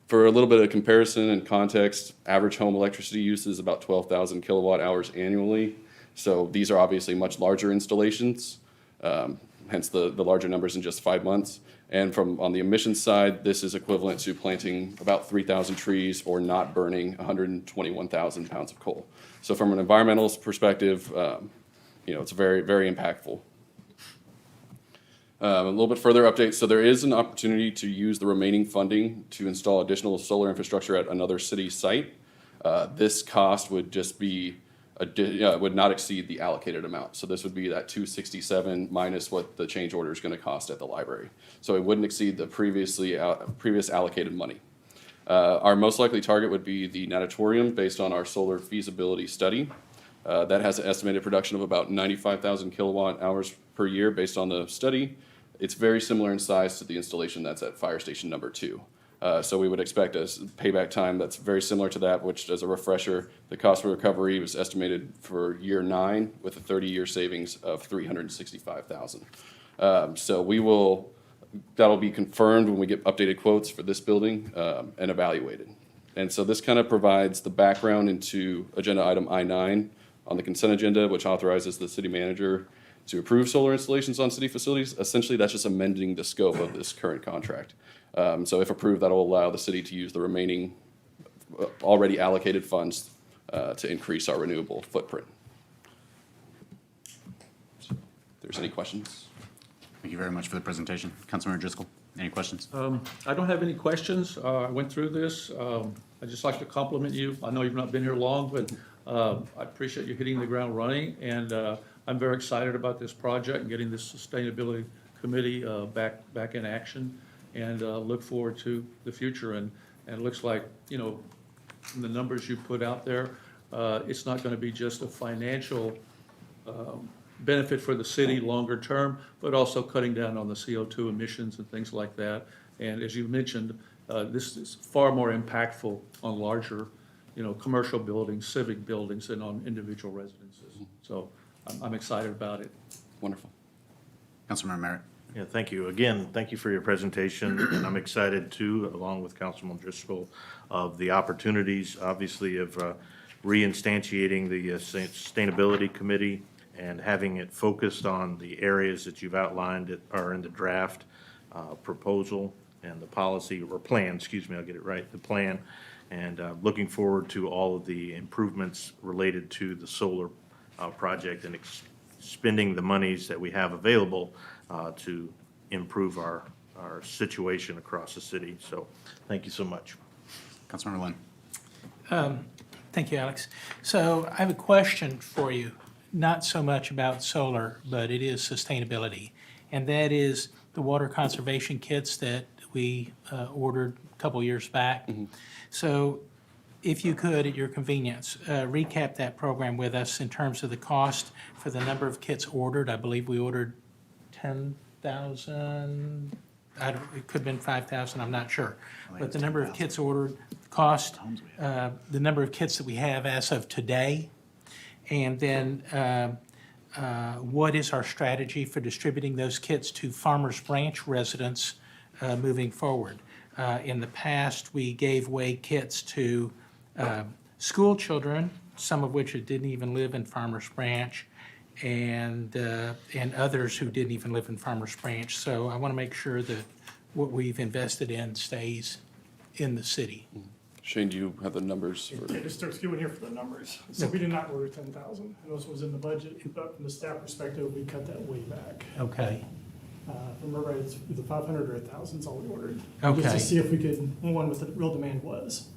For a little bit of comparison and context, average home electricity use is about 12,000 kilowatt hours annually. So these are obviously much larger installations, hence the larger numbers in just 5 months. And on the emissions side, this is equivalent to planting about 3,000 trees or not burning 121,000 pounds of coal. So from an environmental perspective, it's very, very impactful. A little bit further update. So there is an opportunity to use the remaining funding to install additional solar infrastructure at another city site. This cost would just be, would not exceed the allocated amount. So this would be that 267 minus what the change order is going to cost at the library. So it wouldn't exceed the previous allocated money. Our most likely target would be the natatorium based on our solar feasibility study. That has an estimated production of about 95,000 kilowatt hours per year based on the study. It's very similar in size to the installation that's at Fire Station number 2. So we would expect a payback time that's very similar to that, which, as a refresher, the cost of recovery was estimated for year 9 with a 30-year savings of $365,000. So that'll be confirmed when we get updated quotes for this building and evaluated. And so this kind of provides the background into agenda item I-9 on the consent agenda, which authorizes the city manager to approve solar installations on city facilities. Essentially, that's just amending the scope of this current contract. So if approved, that will allow the city to use the remaining already allocated funds to increase our renewable footprint. So, if there's any questions? Thank you very much for the presentation. Councilmember Driscoll, any questions? I don't have any questions. I went through this. I'd just like to compliment you. I know you've not been here long, but I appreciate you hitting the ground running, and I'm very excited about this project and getting this sustainability committee back in action, and look forward to the future. And it looks like, from the numbers you put out there, it's not going to be just a financial benefit for the city longer term, but also cutting down on the CO2 emissions and things like that. And as you mentioned, this is far more impactful on larger, commercial buildings, civic buildings, than on individual residences. So I'm excited about it. Wonderful. Councilmember Merritt. Yeah, thank you. Again, thank you for your presentation, and I'm excited too, along with Councilman Driscoll, of the opportunities, obviously, of reinstantiating the Sustainability Committee and having it focused on the areas that you've outlined that are in the draft proposal and the policy, or plan, excuse me, I'll get it right, the plan. And looking forward to all of the improvements related to the solar project and spending the monies that we have available to improve our situation across the city. So thank you so much. Councilmember Lynn. Thank you, Alex. So I have a question for you, not so much about solar, but it is sustainability. And that is the water conservation kits that we ordered a couple years back. Mm-hmm. So if you could, at your convenience, recap that program with us in terms of the cost for the number of kits ordered. I believe we ordered 10,000 5,000, it could have been 5,000, I'm not sure. But the number of kits ordered, cost, the number of kits that we have as of today, and then what is our strategy for distributing those kits to Farmers Branch residents moving forward? In the past, we gave away kits to school children, some of which didn't even live in Farmers Branch, and others who didn't even live in Farmers Branch. So I want to make sure that what we've invested in stays in the city. Shane, do you have the numbers for? Yeah, just start skewing here for the numbers. So we did not order 10,000. I know this was in the budget, but from the staff perspective, we cut that way back. Okay. If I remember right, it's either 500 or 1,000 is all we ordered. Okay. Just to see if we could, one, what the real demand was.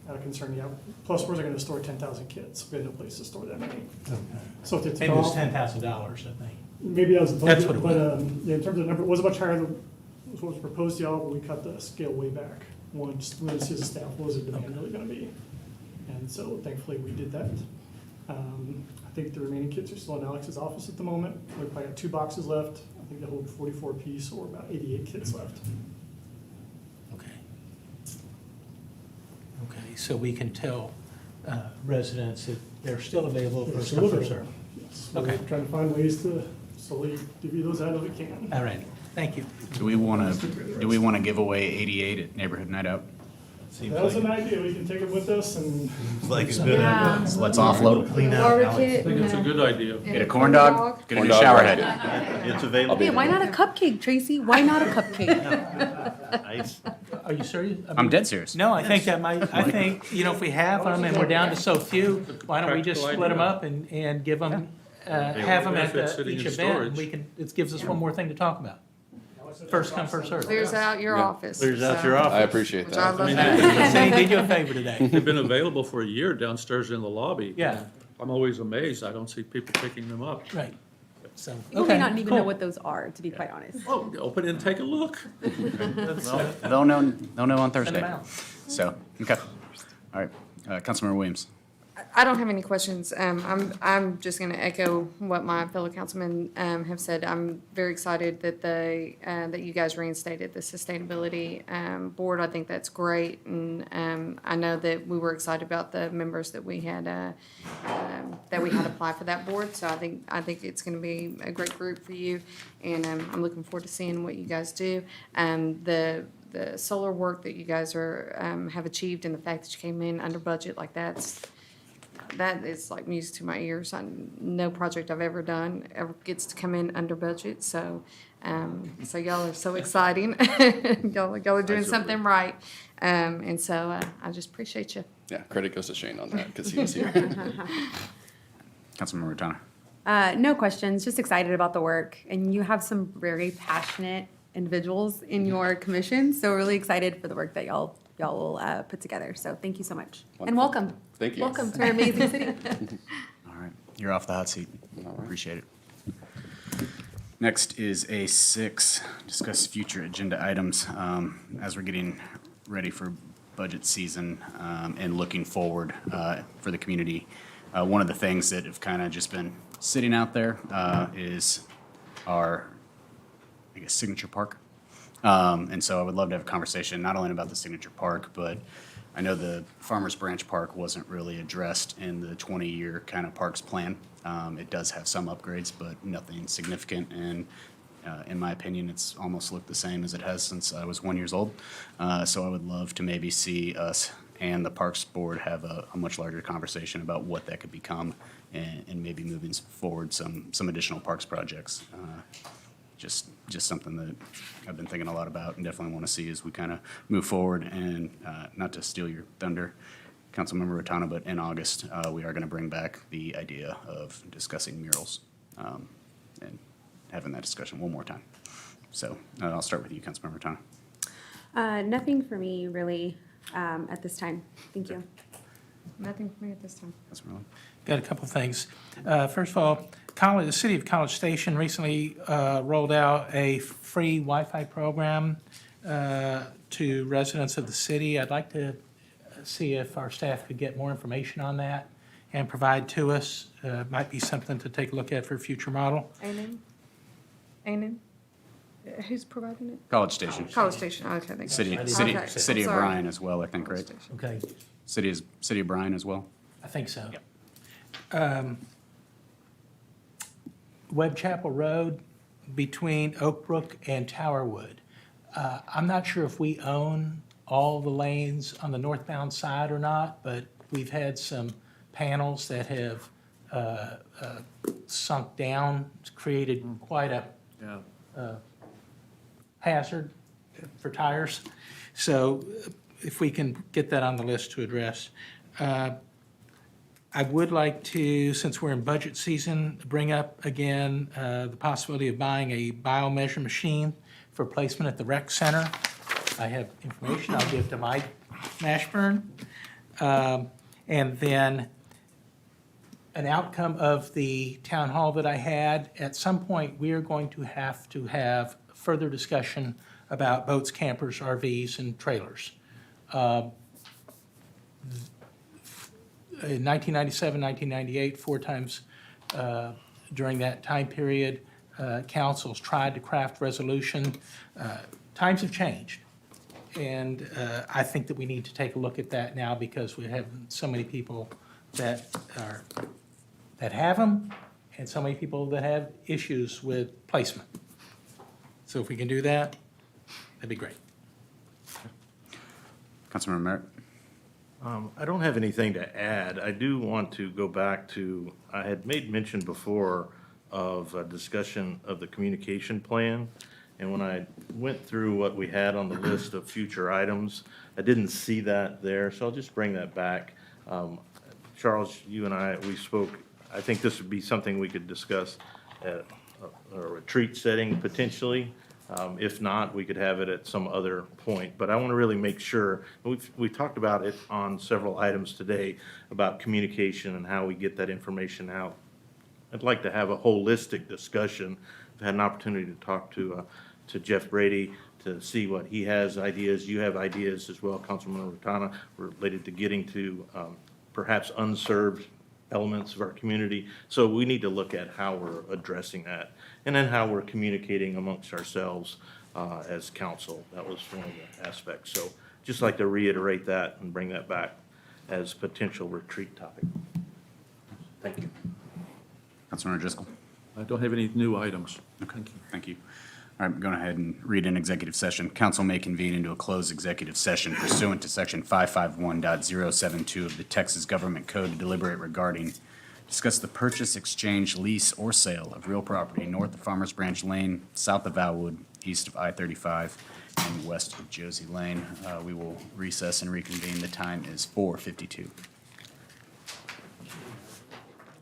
Out of concern, yeah. Plus, where's I gonna store 10,000 kits? We had no place to store that many. Okay. So if it's Maybe it was off, $10,000, I think. maybe that was the That's budget, what it but, yeah, in terms of number, it was much higher than what was proposed to y'all, but we cut the scale way back. One, just wanted to see as a staff, what was the demand really gonna be? And so thankfully, we did that. I think the remaining kits are still in Alex's office at the moment. We've probably got 2 boxes left. I think they hold 44 piece or about 88 kits left. Okay. Okay, so we can tell residents that they're still available for Yes, some serve. Yes, we're Okay. trying to find ways to slowly divvy those out if we can. All right, thank you. Do we want to give away 88 at Neighborhood Night Out? Seems That was like, an idea. We can take it with us and. like a good idea. Yeah. So let's offload. Clean out Order Alex. kit I think it's a and good idea. Get a corn dog, get a Corn new dog, shower right. head. It's available. Hey, why not a cupcake, Tracy? Why not a cupcake? Nice. Are you serious? I I'm mean, dead serious. No, I think that might, I think, you know, if we have them and we're down to so few, why don't we just Practical split them idea. up and give them, have them at Benefits sitting each in event? storage. We can, it gives us one more thing to talk about. First come, first served. clears out your Yeah. office. Clears out so- your I office. appreciate Which I that. love. Shane did you a favor today. They've been available for a year downstairs in the lobby. Yeah. I'm always amazed. I don't see people picking them up. Right. So, People okay, may not even cool. know what those are, to be quite honest. Oh, open it and take a look. They'll know on Send Thursday. them out. So, okay. All right, Councilmember Williams. I don't have any questions. I'm just gonna echo what my fellow councilmen, have said. I'm very excited that that you guys reinstated the sustainability, board. I think that's great. And, I know that we were excited about the members that we had apply for that board. So I think it's gonna be a great group for you. And, I'm looking forward to seeing what you guys do. The solar work that you guys have achieved and the fact that you came in under budget like that is like music to my ears. No project I've ever done ever gets to come in under budget, so y'all are so exciting. Y'all are doing something right, and so I just appreciate you. Yeah, credit goes to Shane on that because he was here. Councilmember Ratana. No questions, just excited about the work. And you have some very passionate individuals in your commission, so really excited for the work that y'all will put together. So thank you so much. And Wonderful. welcome. Thank you. Welcome to our amazing city. All right, you're off the hot seat. All right. Appreciate it. Next is A6, discuss future agenda items. As we're getting ready for budget season and looking forward for the community, one of the things that have kind of just been sitting out there is our, I guess, signature park. And so I would love to have a conversation not only about the signature park, but I know the Farmers Branch Park wasn't really addressed in the 20-year kind of parks plan. It does have some upgrades, but nothing significant. And in my opinion, it's almost looked the same as it has since I was 1 year old. So I would love to maybe see us and the Parks Board have a much larger conversation about what that could become and maybe moving forward some additional parks projects. Just something that I've been thinking a lot about and definitely want to see as we kind of move forward. And not to steal your thunder, Councilmember Ratana, but in August, we are going to bring back the idea of discussing murals and having that discussion one more time. So I'll start with you, Councilmember Ratana. Nothing for me really at this time. Thank you. Nothing for me at this time. Councilmember Lynn? Got a couple of things. First of all, the city of College Station recently rolled out a free Wi-Fi program to residents of the city. I'd like to see if our staff could get more information on that and provide to us. Might be something to take a look at for a future model. Amen. Amen. Who's providing it? College Station. College Station, okay, thank you. City Okay, of sorry. Bryan as well, I think, right? Okay, City of Bryan as well? I think so. Webb Chapel Road between Oak Brook and Towerwood. I'm not sure if we own all the lanes on the northbound side or not, but we've had some panels that have sunk down. It's created quite a hazard for tires. So if we can get that on the list to address. I would like to, since we're in budget season, bring up again the possibility of buying a biomeasure machine for placement at the rec center. I have information I'll give to Mike Mashburn. And then an outcome of the town hall that I had, at some point, we are going to have further discussion about boats, campers, RVs, and trailers. In 1997, 1998, 4 times during that time period, councils tried to craft resolution. Times have changed. And I think that we need to take a look at that now because we have so many people that have them and so many people that have issues with placement. So if we can do that, that'd be great. Councilmember Merritt? I don't have anything to add. I do want to go back to, I had made mention before of a discussion of the communication plan. And when I went through what we had on the list of future items, I didn't see that there, so I'll just bring that back. Charles, you and I, we spoke, I think this would be something we could discuss at a retreat setting potentially. If not, we could have it at some other point. But I want to really make sure, we talked about it on several items today, about communication and how we get that information out. I'd like to have a holistic discussion. I've had an opportunity to talk to Jeff Brady to see what he has ideas. You have ideas as well, Councilman Rotana, related to getting to perhaps unserved elements of our community. So we need to look at how we're addressing that and then how we're communicating amongst ourselves as council. That was one of the aspects. So just like to reiterate that and bring that back as potential retreat topic. Thank you. Councilmember Driscoll? I don't have any new items. Okay, thank you. All right, I'm going ahead and read an executive session. Council may convene into a closed executive session pursuant to Section 551.072 of the Texas Government Code to deliberate regarding, discuss the purchase, exchange, lease, or sale of real property north of Farmers Branch Lane, south of Firewood, east of I-35, and west of Josie Lane. We will recess and reconvene. The time is 4:52.